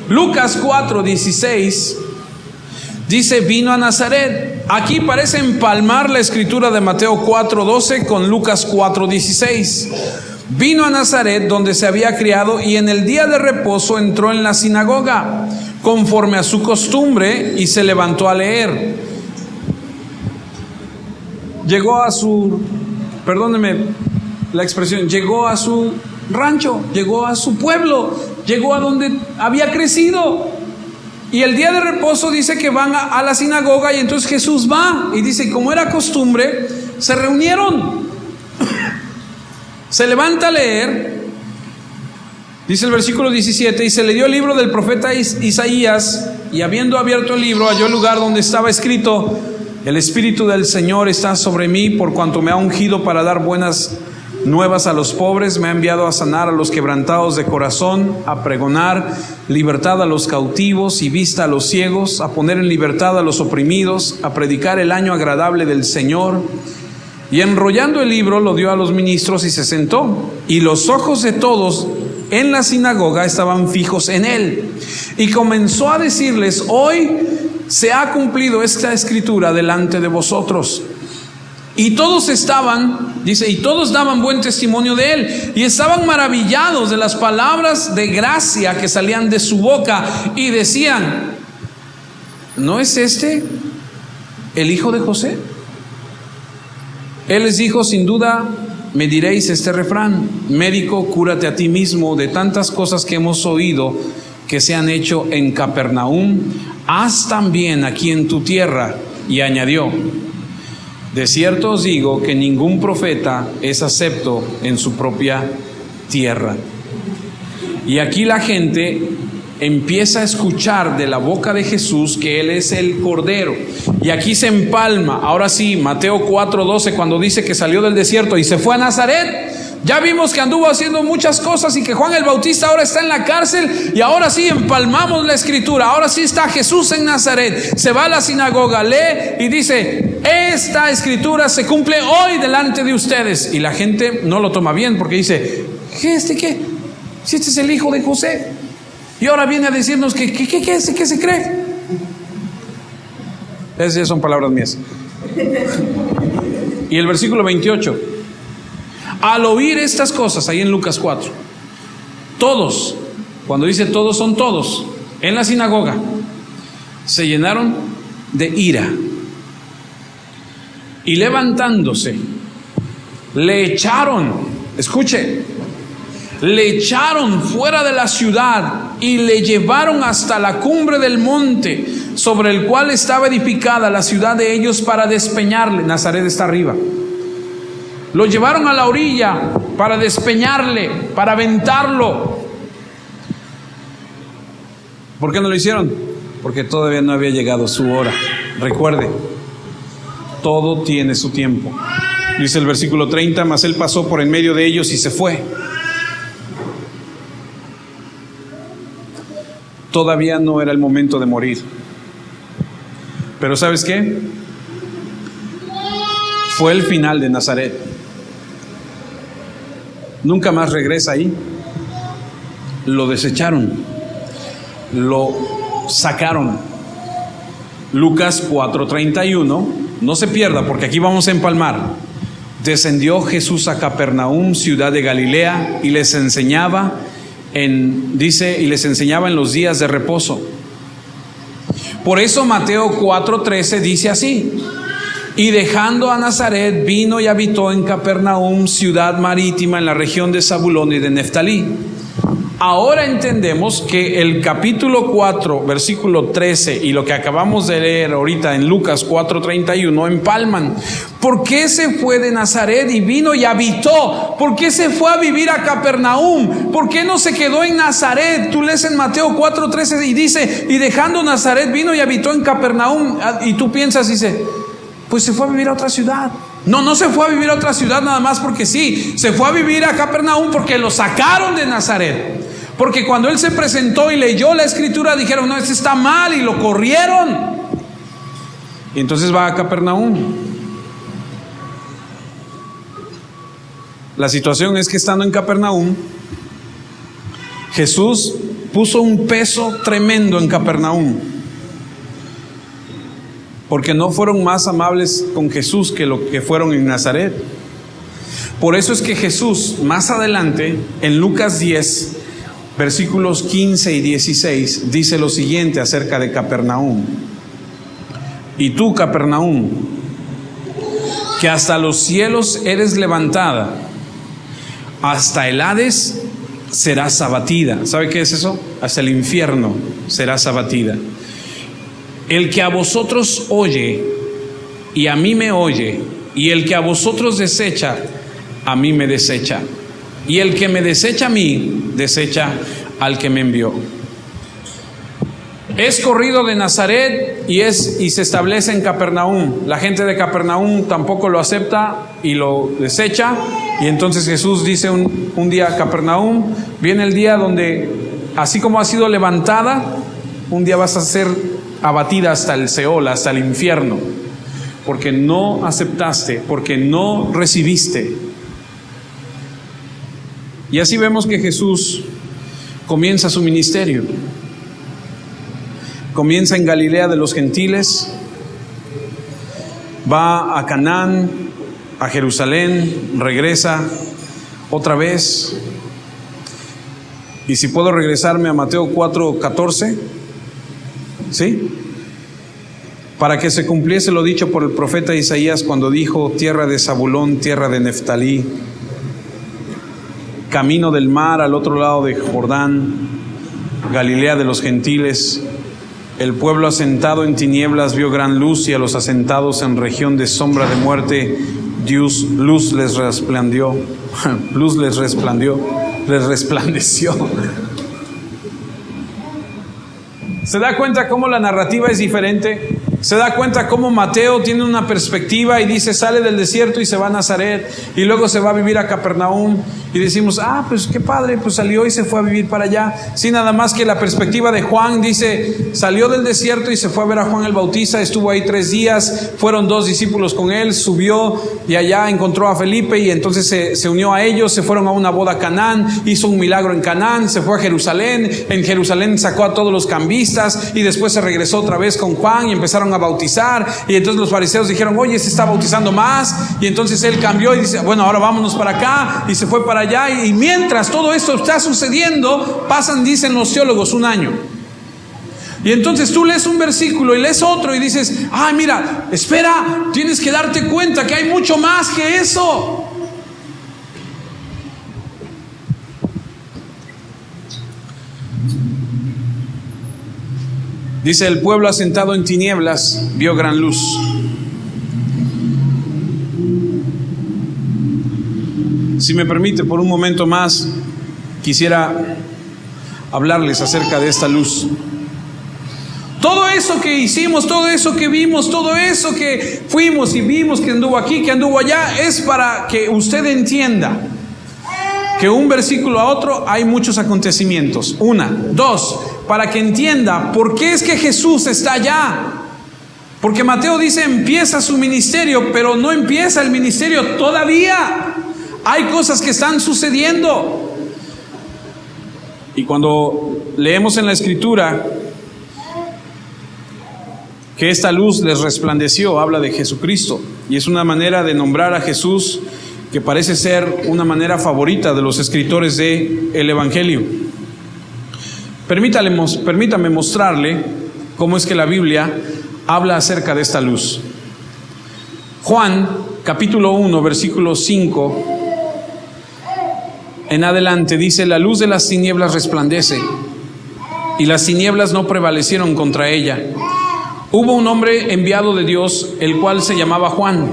Lucas 4:16 dice vino a Nazaret. Aquí parece empalmar la escritura de Mateo 4:12 con Lucas 4:16. Vino a Nazaret donde se había criado y en el día de reposo entró en la sinagoga conforme a su costumbre y se levantó a leer. Llegó a su, perdóneme la expresión, llegó a su rancho, llegó a su pueblo, llegó a donde había crecido. Y el día de reposo dice que van a la sinagoga y entonces Jesús va y dice, como era costumbre, se reunieron. Se levanta a leer. Dice el versículo 17, y se le dio el libro del profeta Isaías, y habiendo abierto el libro, halló el lugar donde estaba escrito, el Espíritu del Señor está sobre mí, por cuanto me ha ungido para dar buenas nuevas a los pobres, me ha enviado a sanar a los quebrantados de corazón, a pregonar libertad a los cautivos y vista a los ciegos, a poner en libertad a los oprimidos, a predicar el año agradable del Señor. Y enrollando el libro lo dio a los ministros y se sentó, y los ojos de todos en la sinagoga estaban fijos en él. Y comenzó a decirles, hoy se ha cumplido esta escritura delante de vosotros. Y todos estaban Dice, y todos daban buen testimonio de él y estaban maravillados de las palabras de gracia que salían de su boca y decían, ¿no es este el hijo de José? Él les dijo, sin duda me diréis este refrán, médico, cúrate a ti mismo, de tantas cosas que hemos oído que se han hecho en Capernaum, haz también aquí en tu tierra. Y añadió, de cierto os digo que ningún profeta es acepto en su propia tierra. Y aquí la gente empieza a escuchar de la boca de Jesús que Él es el Cordero. Y aquí se empalma, ahora sí, Mateo 4:12, cuando dice que salió del desierto y se fue a Nazaret. Ya vimos que anduvo haciendo muchas cosas y que Juan el Bautista ahora está en la cárcel, y ahora sí empalmamos la escritura. Ahora sí está Jesús en Nazaret, se va a la sinagoga, lee y dice, esta escritura se cumple hoy delante de ustedes. Y la gente no lo toma bien porque dice, ¿qué? Si este es el hijo de José, y ahora viene a decirnos que ¿qué se cree? Esas son palabras mías. Y el versículo 28, al oír estas cosas, ahí en Lucas 4, todos, cuando dice todos, son todos, en la sinagoga, se llenaron de ira. Y levantándose, le echaron, escuche, le echaron fuera de la ciudad y le llevaron hasta la cumbre del monte sobre el cual estaba edificada la ciudad de ellos para despeñarle. Nazaret está arriba. Lo llevaron a la orilla para despeñarle, para aventarlo. ¿Por qué no lo hicieron? Porque todavía no había llegado su hora. Recuerde, todo tiene su tiempo. Dice el versículo 30, mas él pasó por en medio de ellos y se fue. Todavía no era el momento de morir. Pero ¿sabes qué? Fue el final de Nazaret. Nunca más regresa ahí. Lo desecharon, lo sacaron. Lucas 4:31, no se pierda porque aquí vamos a empalmar. Descendió Jesús a Capernaum, ciudad de Galilea, y les enseñaba en los días de reposo. Por eso Mateo 4:13 dice así: y dejando a Nazaret, vino y habitó en Capernaum, ciudad marítima en la región de Zabulón y de Neftalí. Ahora entendemos que el capítulo 4, versículo 13 y lo que acabamos de leer ahorita en Lucas 4:31 empalman. ¿Por qué se fue de Nazaret y vino y habitó? ¿Por qué se fue a vivir a Capernaum? ¿Por qué no se quedó en Nazaret? Tú lees en Mateo 4:13 y dice, y dejando Nazaret, vino y habitó en Capernaum. Y tú piensas, dice, pues se fue a vivir a otra ciudad. No se fue a vivir a otra ciudad nada más porque sí. Se fue a vivir a Capernaum porque lo sacaron de Nazaret. Porque cuando él se presentó y leyó la escritura, dijeron, no, este está mal, y lo corrieron. Y entonces va a Capernaum. La situación es que estando en Capernaum, Jesús puso un peso tremendo en Capernaum. Porque no fueron más amables con Jesús que lo que fueron en Nazaret. Por eso es que Jesús, más adelante, en Lucas 10, versículos 15 y 16, dice lo siguiente acerca de Capernaum. Y tú, Capernaum, que hasta los cielos eres levantada, hasta el Hades serás abatida. ¿Sabe qué es eso? Hasta el infierno serás abatida. El que a vosotros oye y a mí me oye, y el que a vosotros desecha, a mí me desecha. Y el que me desecha a mí, desecha al que me envió. Es corrido de Nazaret y se establece en Capernaum. La gente de Capernaum tampoco lo acepta y lo desecha. Y entonces Jesús dice un día a Capernaum, viene el día donde, así como has sido levantada, un día vas a ser abatida hasta el Seol, hasta el infierno, porque no aceptaste, porque no recibiste. Y así vemos que Jesús comienza su ministerio. Comienza en Galilea de los gentiles, va a Canaán, a Jerusalén, regresa otra vez. Y si puedo regresarme a Mateo 4:14, ¿sí? Para que se cumpliese lo dicho por el profeta Isaías cuando dijo: tierra de Zabulón, tierra de Neftalí, camino del mar al otro lado de Jordán, Galilea de los gentiles. El pueblo asentado en tinieblas vio gran luz, y a los asentados en región de sombra de muerte, luz les resplandeció. Luz les resplandeció. ¿Se da cuenta cómo la narrativa es diferente? Se da cuenta cómo Mateo tiene una perspectiva y dice: sale del desierto y se va a Nazaret, y luego se va a vivir a Capernaum, y decimos: pues qué padre, pues salió y se fue a vivir para allá. Sí, nada más que la perspectiva de Juan dice: salió del desierto y se fue a ver a Juan el Bautista, estuvo ahí 3 días, fueron 2 discípulos con él, subió y allá encontró a Felipe, y entonces se unió a ellos, se fueron a una boda a Canaán, hizo un milagro en Canaán, se fue a Jerusalén, en Jerusalén sacó a todos los cambistas, y después se regresó otra vez con Juan y empezaron a bautizar, y entonces los fariseos dijeron: oye, se está bautizando más, y entonces él cambió y dice: bueno, ahora vámonos para acá, y se fue para allá. Y mientras todo esto está sucediendo, pasan, dicen los teólogos, 1 año. Y entonces tú lees un versículo y lees otro y dices: mira, espera, tienes que darte cuenta que hay mucho más que eso. Dice: el pueblo asentado en tinieblas vio gran luz. Si me permite, por un momento más, quisiera hablarles acerca de esta luz. Todo eso que hicimos, todo eso que vimos, todo eso que fuimos y vimos, que anduvo aquí, que anduvo allá, es para que usted entienda que un versículo a otro hay muchos acontecimientos. 1, 2, para que entienda por qué es que Jesús está allá. Porque Mateo dice: empieza su ministerio, pero no empieza el ministerio todavía. Hay cosas que están sucediendo. Y cuando leemos en la Escritura que esta luz les resplandeció, habla de Jesucristo. Y es una manera de nombrar a Jesús que parece ser una manera favorita de los escritores del Evangelio. Permítame mostrarle cómo es que la Biblia habla acerca de esta luz. Juan, capítulo 1, versículo 5 en adelante, dice: la luz de las tinieblas resplandece, y las tinieblas no prevalecieron contra ella. Hubo un hombre enviado de Dios, el cual se llamaba Juan.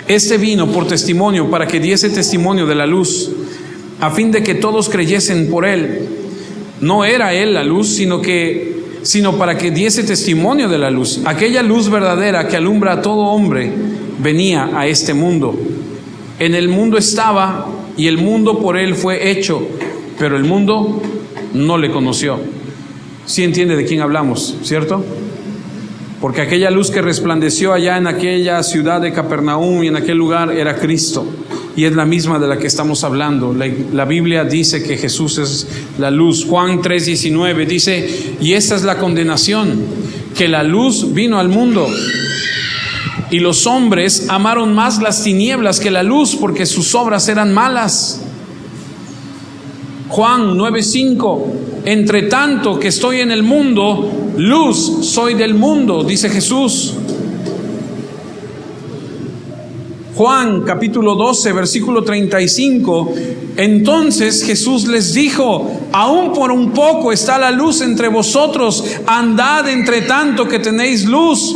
Este vino por testimonio, para que diese testimonio de la luz, a fin de que todos creyesen por él. No era él la luz, sino para que diese testimonio de la luz. Aquella luz verdadera que alumbra a todo hombre venía a este mundo. En el mundo estaba, y el mundo por él fue hecho, pero el mundo no le conoció. ¿Sí entiende de quién hablamos, cierto? Porque aquella luz que resplandeció allá en aquella ciudad de Capernaum y en aquel lugar era Cristo, y es la misma de la que estamos hablando. La Biblia dice que Jesús es la luz. Juan 3:19 dice: y esta es la condenación, que la luz vino al mundo, y los hombres amaron más las tinieblas que la luz, porque sus obras eran malas. Juan 9:5: entre tanto que estoy en el mundo, luz soy del mundo, dice Jesús. Juan capítulo 12, versículo 35: entonces Jesús les dijo: aún por un poco está la luz entre vosotros, andad entre tanto que tenéis luz,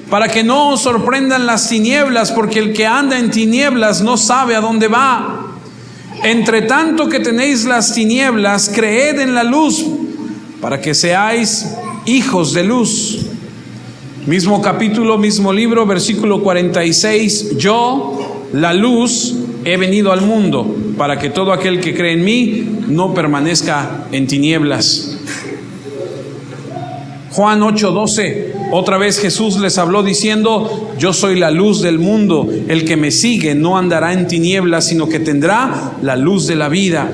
para que no os sorprendan las tinieblas, porque el que anda en tinieblas no sabe a dónde va. Entre tanto que tenéis las tinieblas, creed en la luz, para que seáis hijos de luz. Mismo capítulo, mismo libro, versículo 46: yo, la luz, he venido al mundo, para que todo aquel que cree en mí no permanezca en tinieblas. Juan 8:12: otra vez Jesús les habló diciendo: yo soy la luz del mundo, el que me sigue no andará en tinieblas, sino que tendrá la luz de la vida.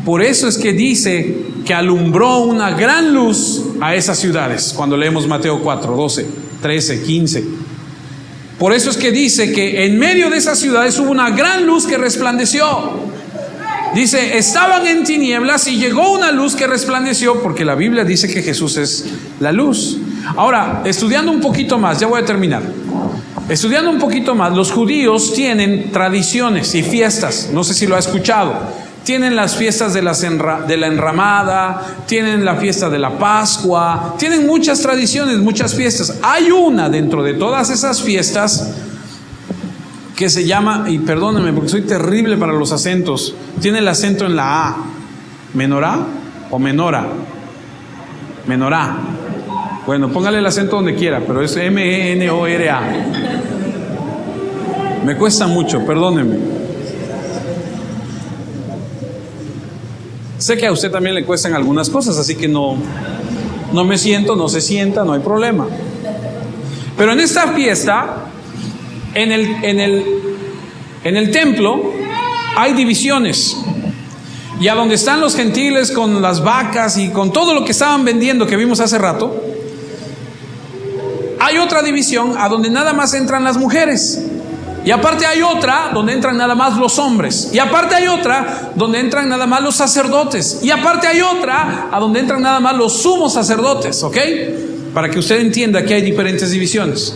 Por eso es que dice que alumbró una gran luz a esas ciudades, cuando leemos Mateo 4:12, 13, 15. Por eso es que dice que en medio de esas ciudades hubo una gran luz que resplandeció. Dice, estaban en tinieblas y llegó una luz que resplandeció, porque la Biblia dice que Jesús es la luz. Ahora, estudiando un poquito más, ya voy a terminar. Estudiando un poquito más, los judíos tienen tradiciones y fiestas, no sé si lo ha escuchado. Tienen las fiestas de la enramada, tienen la fiesta de la Pascua, tienen muchas tradiciones, muchas fiestas. Hay una dentro de todas esas fiestas que se llama, y perdónenme porque soy terrible para los acentos, tiene el acento en la A. ¿Menorá o menora? Menorá. Bueno, póngale el acento donde quiera, pero es M-E-N-O-R-A. Me cuesta mucho, perdónenme. Sé que a usted también le cuestan algunas cosas, así que no me siento, no se sienta, no hay problema. Pero en esta fiesta, en el templo, hay divisiones. Y a donde están los gentiles con las vacas y con todo lo que estaban vendiendo que vimos hace rato, hay otra división a donde nada más entran las mujeres. Y aparte hay otra donde entran nada más los hombres. Y aparte hay otra donde entran nada más los sacerdotes. Y aparte hay otra a donde entran nada más los sumos sacerdotes, ¿ok? Para que usted entienda que hay diferentes divisiones.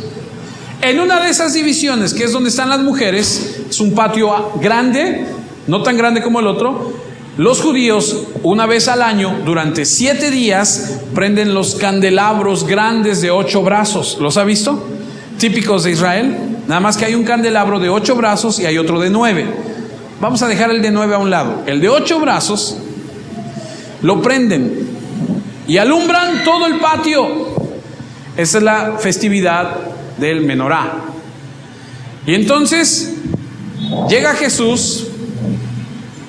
En una de esas divisiones, que es donde están las mujeres, es un patio grande, no tan grande como el otro. Los judíos, una vez al año, durante 7 días, prenden los candelabros grandes de 8 brazos. ¿Los ha visto? Típicos de Israel. Nada más que hay un candelabro de 8 brazos y hay otro de 9. Vamos a dejar el de 9 a un lado. El de 8 brazos lo prenden y alumbran todo el patio. Esa es la festividad del Menorá. Y entonces llega Jesús,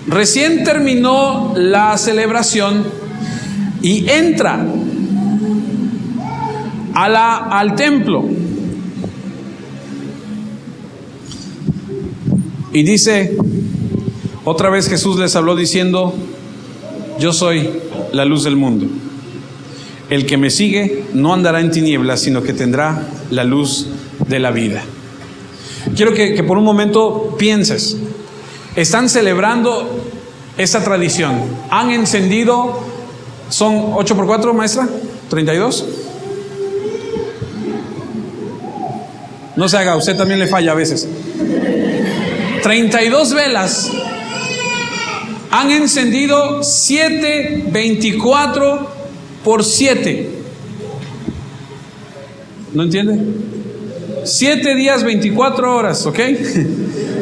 recién terminó la celebración y entra al templo. Y dice, otra vez Jesús les habló diciendo, yo soy la luz del mundo. El que me sigue no andará en tinieblas, sino que tendrá la luz de la vida. Quiero que por un momento pienses, están celebrando esta tradición. Han encendido, son 8 por 4, maestra, 32. No se haga, usted también le falla a veces. 32 velas. Han encendido 7, 24 por 7. ¿No entiende? 7 días, 24 horas, ¿ok?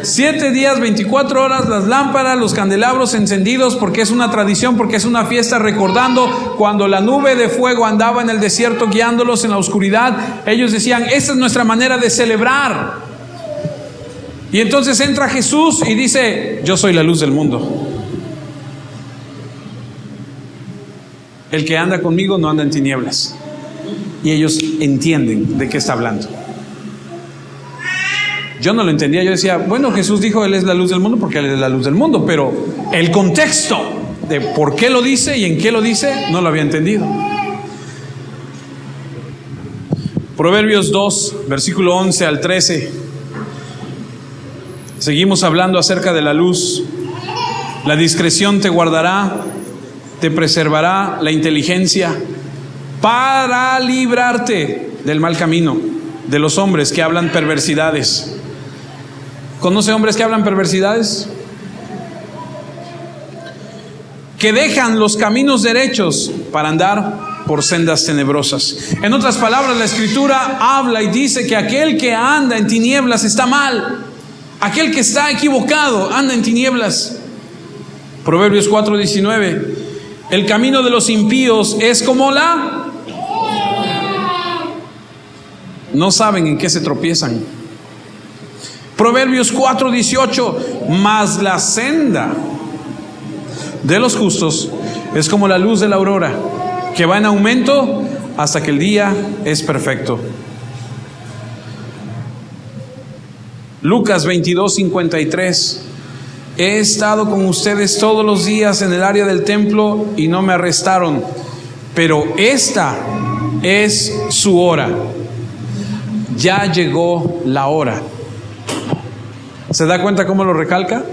7 días, 24 horas, las lámparas, los candelabros encendidos, porque es una tradición, porque es una fiesta, recordando cuando la nube de fuego andaba en el desierto guiándolos en la oscuridad. Ellos decían, esta es nuestra manera de celebrar. Y entonces entra Jesús y dice, yo soy la luz del mundo. El que anda conmigo no anda en tinieblas. Y ellos entienden de qué está hablando. Yo no lo entendía, yo decía, bueno, Jesús dijo, Él es la luz del mundo porque Él es la luz del mundo, pero el contexto de por qué lo dice y en qué lo dice, no lo había entendido. Proverbios 2, versículo 11 al 13. Seguimos hablando acerca de la luz. La discreción te guardará, te preservará la inteligencia para librarte del mal camino, de los hombres que hablan perversidades. ¿Conoce hombres que hablan perversidades? Que dejan los caminos derechos para andar por sendas tenebrosas. En otras palabras, la Escritura habla y dice que aquel que anda en tinieblas está mal. Aquel que está equivocado anda en tinieblas. Proverbios 4:19. El camino de los impíos es como la... No saben en qué se tropiezan. Proverbios 4:18. Mas la senda de los justos es como la luz de la aurora, que va en aumento hasta que el día es perfecto. Lucas 22:53. He estado con ustedes todos los días en el área del templo y no me arrestaron, pero esta es su hora. ya llegó la hora. ¿Se da cuenta cómo lo recalca?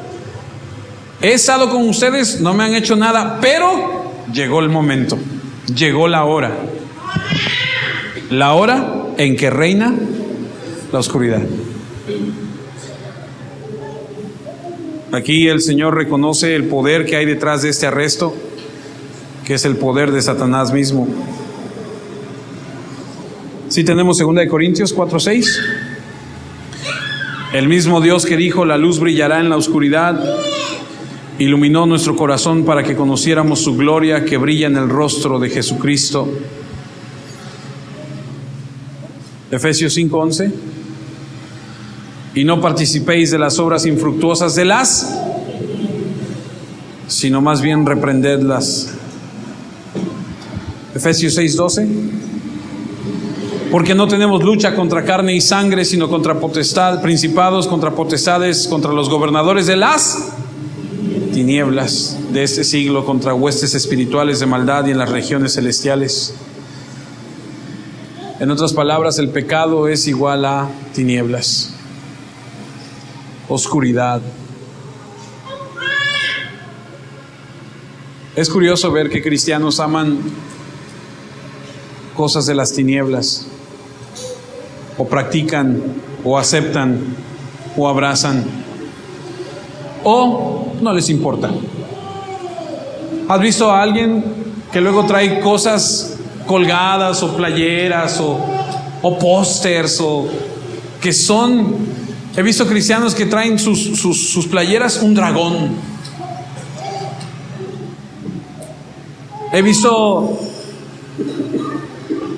He estado con ustedes, no me han hecho nada, pero llegó el momento, llegó la hora en que reina la oscuridad. Aquí el Señor reconoce el poder que hay detrás de este arresto, que es el poder de Satanás mismo. Sí, tenemos 2 Corintios 4:6. El mismo Dios que dijo: la luz brillará en la oscuridad, iluminó nuestro corazón para que conociéramos su gloria que brilla en el rostro de Jesucristo. Efesios 5:11. Y no participéis de las obras infructuosas de las, sino más bien reprendedlas. Efesios 6:12. Porque no tenemos lucha contra carne y sangre, sino contra principados, contra potestades, contra los gobernadores de las tinieblas de este siglo, contra huestes espirituales de maldad y en las regiones celestiales. En otras palabras, el pecado es igual a tinieblas, oscuridad. Es curioso ver que cristianos aman cosas de las tinieblas, o practican, o aceptan, o abrazan, o no les importa. ¿Has visto a alguien que luego trae cosas colgadas, o playeras, o pósters, o que son... He visto cristianos que traen sus playeras un dragón. He visto...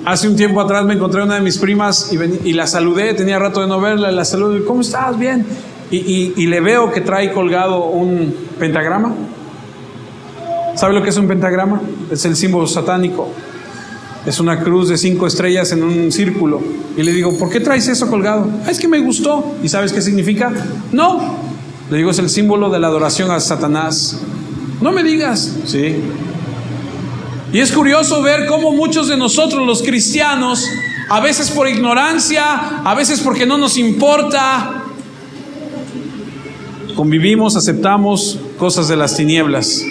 Hace un tiempo atrás me encontré a una de mis primas y la saludé, tenía rato de no verla, la saludo, ¿cómo estás? Bien. Y le veo que trae colgado un pentagrama. ¿Sabe lo que es un pentagrama? Es el símbolo satánico. Es una cruz de 5 estrellas en un círculo. Y le digo, ¿por qué traes eso colgado? Es que me gustó. ¿Y sabes qué significa? No. Le digo, es el símbolo de la adoración a Satanás. No me digas. Sí. Y es curioso ver cómo muchos de nosotros los cristianos, a veces por ignorancia, a veces porque no nos importa, convivimos, aceptamos cosas de las tinieblas.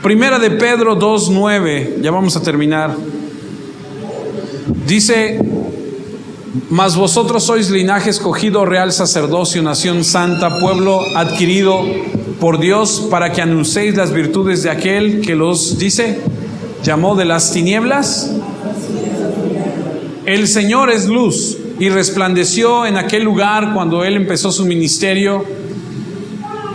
Primera de Pedro 2:9, ya vamos a terminar. Dice: mas vosotros sois linaje escogido, real sacerdocio, nación santa, pueblo adquirido por Dios, para que anunciéis las virtudes de aquel que los, dice, llamó de las tinieblas. El Señor es luz y resplandeció en aquel lugar cuando Él empezó su ministerio.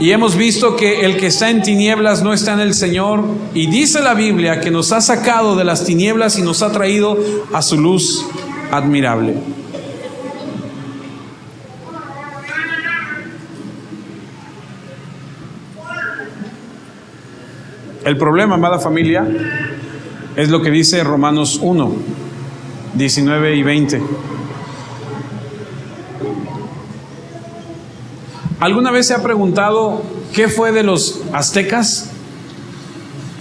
Y hemos visto que el que está en tinieblas no está en el Señor. Y dice la Biblia que nos ha sacado de las tinieblas y nos ha traído a su luz admirable. El problema, amada familia, es lo que dice Romanos 1, 19 y 20. ¿Alguna vez se ha preguntado qué fue de los aztecas?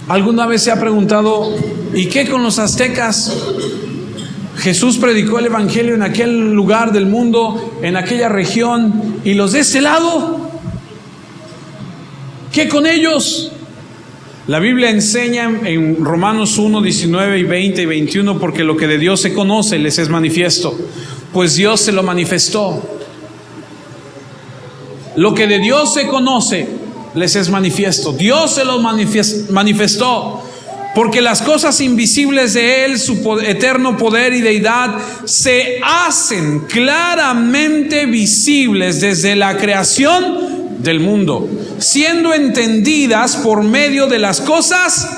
¿Alguna vez se ha preguntado ¿y qué con los aztecas? Jesús predicó el evangelio en aquel lugar del mundo, en aquella región, y los de este lado, ¿qué con ellos? La Biblia enseña en Romanos 1, 19 y 20 y 21, porque lo que de Dios se conoce les es manifiesto, pues Dios se lo manifestó. Lo que de Dios se conoce les es manifiesto. Dios se lo manifestó, porque las cosas invisibles de Él, su eterno poder y deidad, se hacen claramente visibles desde la creación del mundo, siendo entendidas por medio de las cosas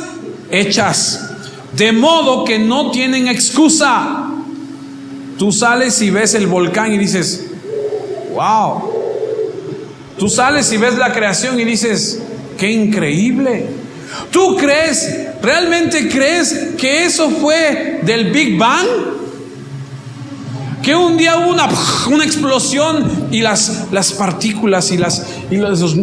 hechas, de modo que no tienen excusa. Tú sales y ves el volcán y dices, wow. Tú sales y ves la creación y dices, qué increíble. ¿Tú crees, realmente crees que eso fue del Big Bang? Que un día hubo una explosión y las partículas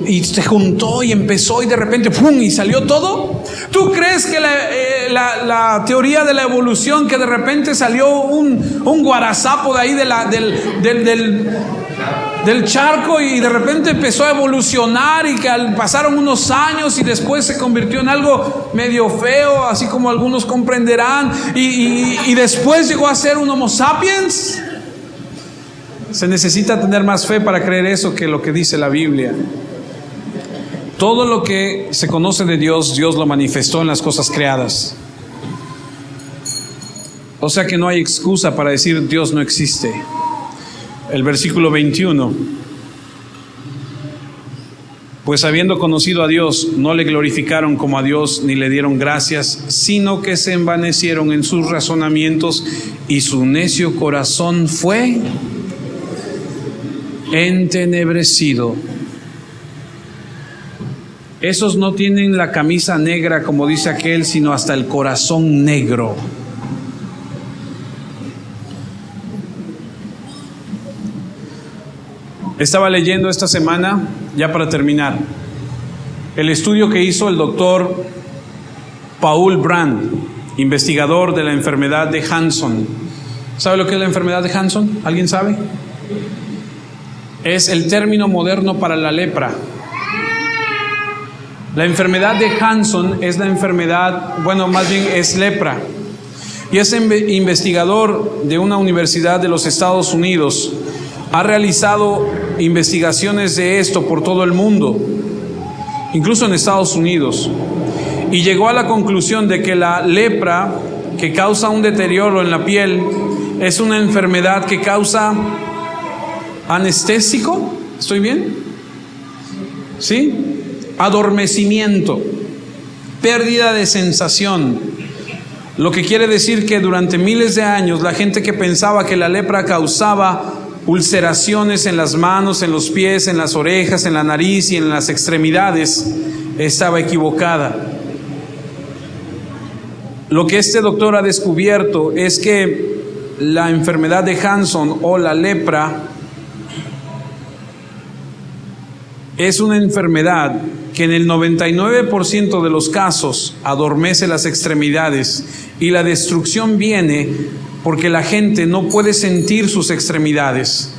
y se juntó y empezó y de repente ¡pum! Y salió todo. ¿Tú crees que la teoría de la evolución, que de repente salió un guarazapo de ahí del charco y de repente empezó a evolucionar y que pasaron unos años y después se convirtió en algo medio feo, así como algunos comprenderán, y después llegó a ser un Homo sapiens? Se necesita tener más fe para creer eso que lo que dice la Biblia. Todo lo que se conoce de Dios, Dios lo manifestó en las cosas creadas. O sea que no hay excusa para decir Dios no existe. El versículo 21. Pues habiendo conocido a Dios, no le glorificaron como a Dios, ni le dieron gracias, sino que se envanecieron en sus razonamientos, y su necio corazón fue entenebrecido. Esos no tienen la camisa negra, como dice aquel, sino hasta el corazón negro. Estaba leyendo esta semana, ya para terminar, el estudio que hizo el doctor Paul Brand, investigador de la enfermedad de Hansen. ¿Sabe lo que es la enfermedad de Hansen? ¿Alguien sabe? Es el término moderno para la lepra. La enfermedad de Hansen es la enfermedad, bueno, más bien es lepra. Y ese investigador de una universidad de los Estados Unidos ha realizado investigaciones de esto por todo el mundo, incluso en Estados Unidos, y llegó a la conclusión de que la lepra, que causa un deterioro en la piel, es una enfermedad que causa anestésico. ¿Estoy bien? ¿Sí? Adormecimiento, pérdida de sensación. Lo que quiere decir que durante miles de años la gente que pensaba que la lepra causaba ulceraciones en las manos, en los pies, en las orejas, en la nariz y en las extremidades, estaba equivocada. Lo que este doctor ha descubierto es que la enfermedad de Hansen o la lepra es una enfermedad que en el 99% de los casos adormece las extremidades, y la destrucción viene porque la gente no puede sentir sus extremidades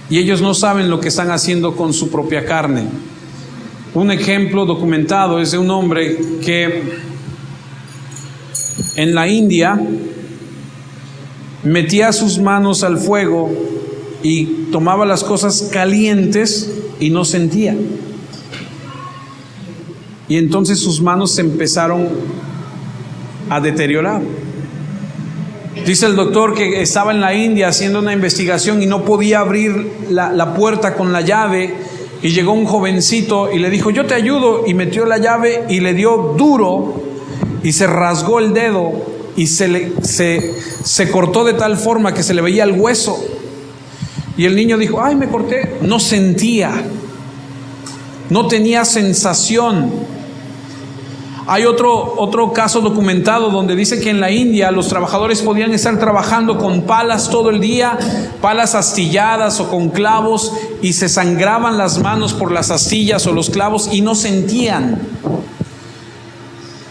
y ellos no saben lo que están haciendo con su propia carne. Un ejemplo documentado es de un hombre que en la India metía sus manos al fuego y tomaba las cosas calientes y no sentía. Y entonces sus manos se empezaron a deteriorar. Dice el doctor que estaba en la India haciendo una investigación y no podía abrir la puerta con la llave, y llegó un jovencito y le dijo: yo te ayudo, y metió la llave y le dio duro y se rasgó el dedo y se cortó de tal forma que se le veía el hueso. Y el niño dijo: ay, me corté. No sentía, no tenía sensación. Hay otro caso documentado donde dice que en la India los trabajadores podían estar trabajando con palas todo el día, palas astilladas o con clavos, y se sangraban las manos por las astillas o los clavos y no sentían.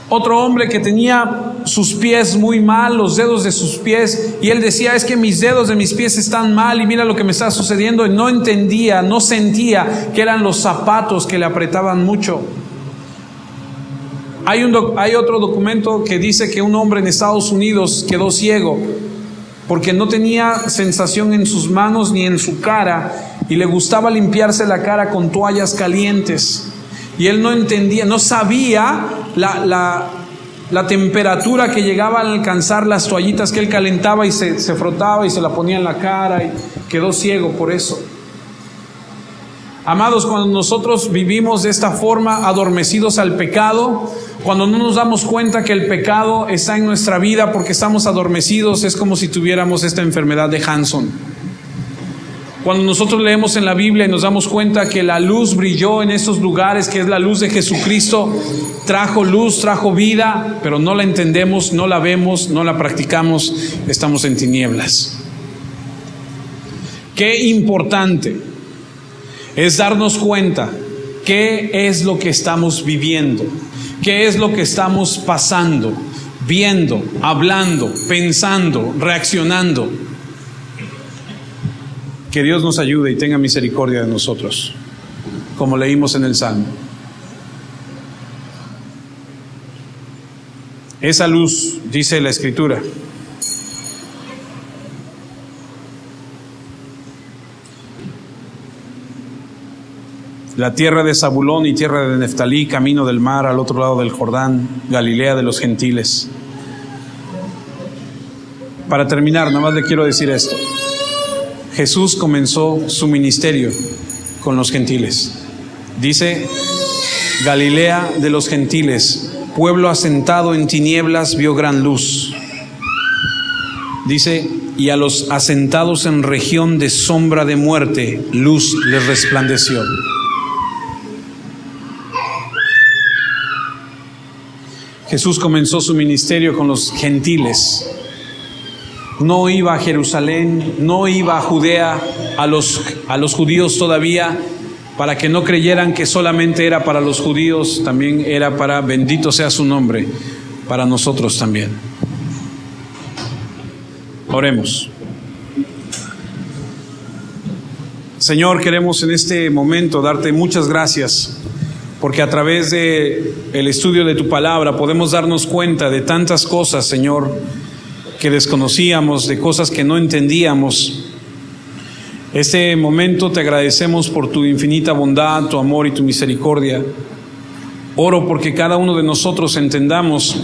Otro hombre que tenía sus pies muy mal, los dedos de sus pies, y él decía: es que mis dedos de mis pies están mal y mira lo que me está sucediendo. Y no entendía, no sentía que eran los zapatos que le apretaban mucho. Hay otro documento que dice que un hombre en Estados Unidos quedó ciego porque no tenía sensación en sus manos ni en su cara, y le gustaba limpiarse la cara con toallas calientes, y él no entendía, no sabía la temperatura que llegaba a alcanzar las toallitas que él calentaba, y se frotaba y se la ponía en la cara, y quedó ciego por eso. Amados, cuando nosotros vivimos de esta forma, adormecidos al pecado, cuando no nos damos cuenta que el pecado está en nuestra vida porque estamos adormecidos, es como si tuviéramos esta enfermedad de Hansen. Cuando nosotros leemos en la Biblia y nos damos cuenta que la luz brilló en esos lugares, que es la luz de Jesucristo, trajo luz, trajo vida, pero no la entendemos, no la vemos, no la practicamos, estamos en tinieblas. Qué importante es darnos cuenta qué es lo que estamos viviendo, qué es lo que estamos pasando, viendo, hablando, pensando, reaccionando. Que Dios nos ayude y tenga misericordia de nosotros, como leímos en el Salmo. Esa luz, dice la Escritura, la tierra de Zabulón y tierra de Neftalí, camino del mar al otro lado del Jordán, Galilea de los gentiles. Para terminar, nada más le quiero decir esto. Jesús comenzó su ministerio con los gentiles. Dice, Galilea de los gentiles, pueblo asentado en tinieblas vio gran luz. Dice, y a los asentados en región de sombra de muerte, luz les resplandeció. Jesús comenzó su ministerio con los gentiles. No iba a Jerusalén, no iba a Judea, a los judíos todavía, para que no creyeran que solamente era para los judíos, también era para, bendito sea su nombre, para nosotros también. Oremos. Señor, queremos en este momento darte muchas gracias, porque a través de el estudio de tu palabra podemos darnos cuenta de tantas cosas, Señor, que desconocíamos, de cosas que no entendíamos. Este momento te agradecemos por tu infinita bondad, tu amor y tu misericordia. Oro porque cada uno de nosotros entendamos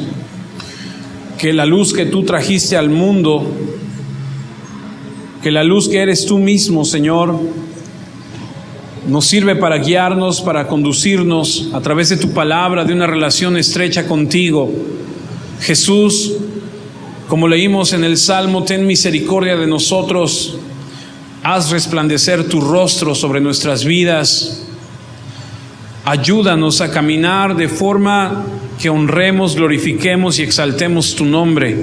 que la luz que tú trajiste al mundo, que la luz que eres tú mismo, Señor, nos sirve para guiarnos, para conducirnos a través de tu palabra, de una relación estrecha contigo. Jesús, como leímos en el Salmo, ten misericordia de nosotros, haz resplandecer tu rostro sobre nuestras vidas, ayúdanos a caminar de forma que honremos, glorifiquemos y exaltemos tu nombre,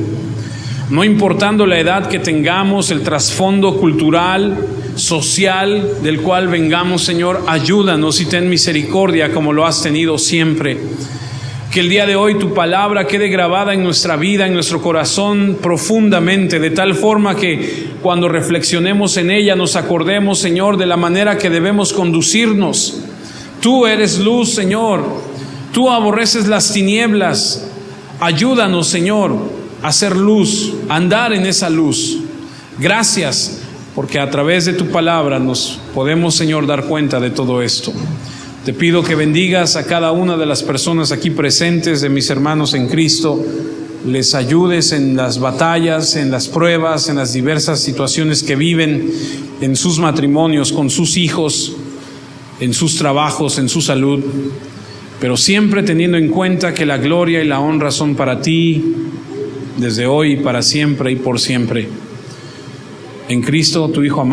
no importando la edad que tengamos, el trasfondo cultural, social del cual vengamos. Señor, ayúdanos y ten misericordia como lo has tenido siempre. Que el día de hoy tu palabra quede grabada en nuestra vida, en nuestro corazón profundamente, de tal forma que cuando reflexionemos en ella nos acordemos, Señor, de la manera que debemos conducirnos. Tú eres luz, Señor. Tú aborreces las tinieblas. Ayúdanos, Señor, a hacer luz, a andar en esa luz. Gracias, porque a través de tu palabra nos podemos, Señor, dar cuenta de todo esto. Te pido que bendigas a cada una de las personas aquí presentes, de mis hermanos en Cristo. Les ayudes en las batallas, en las pruebas, en las diversas situaciones que viven, en sus matrimonios, con sus hijos, en sus trabajos, en su salud. Pero siempre teniendo en cuenta que la gloria y la honra son para ti, desde hoy, para siempre y por siempre. En Cristo, tu Hijo amado.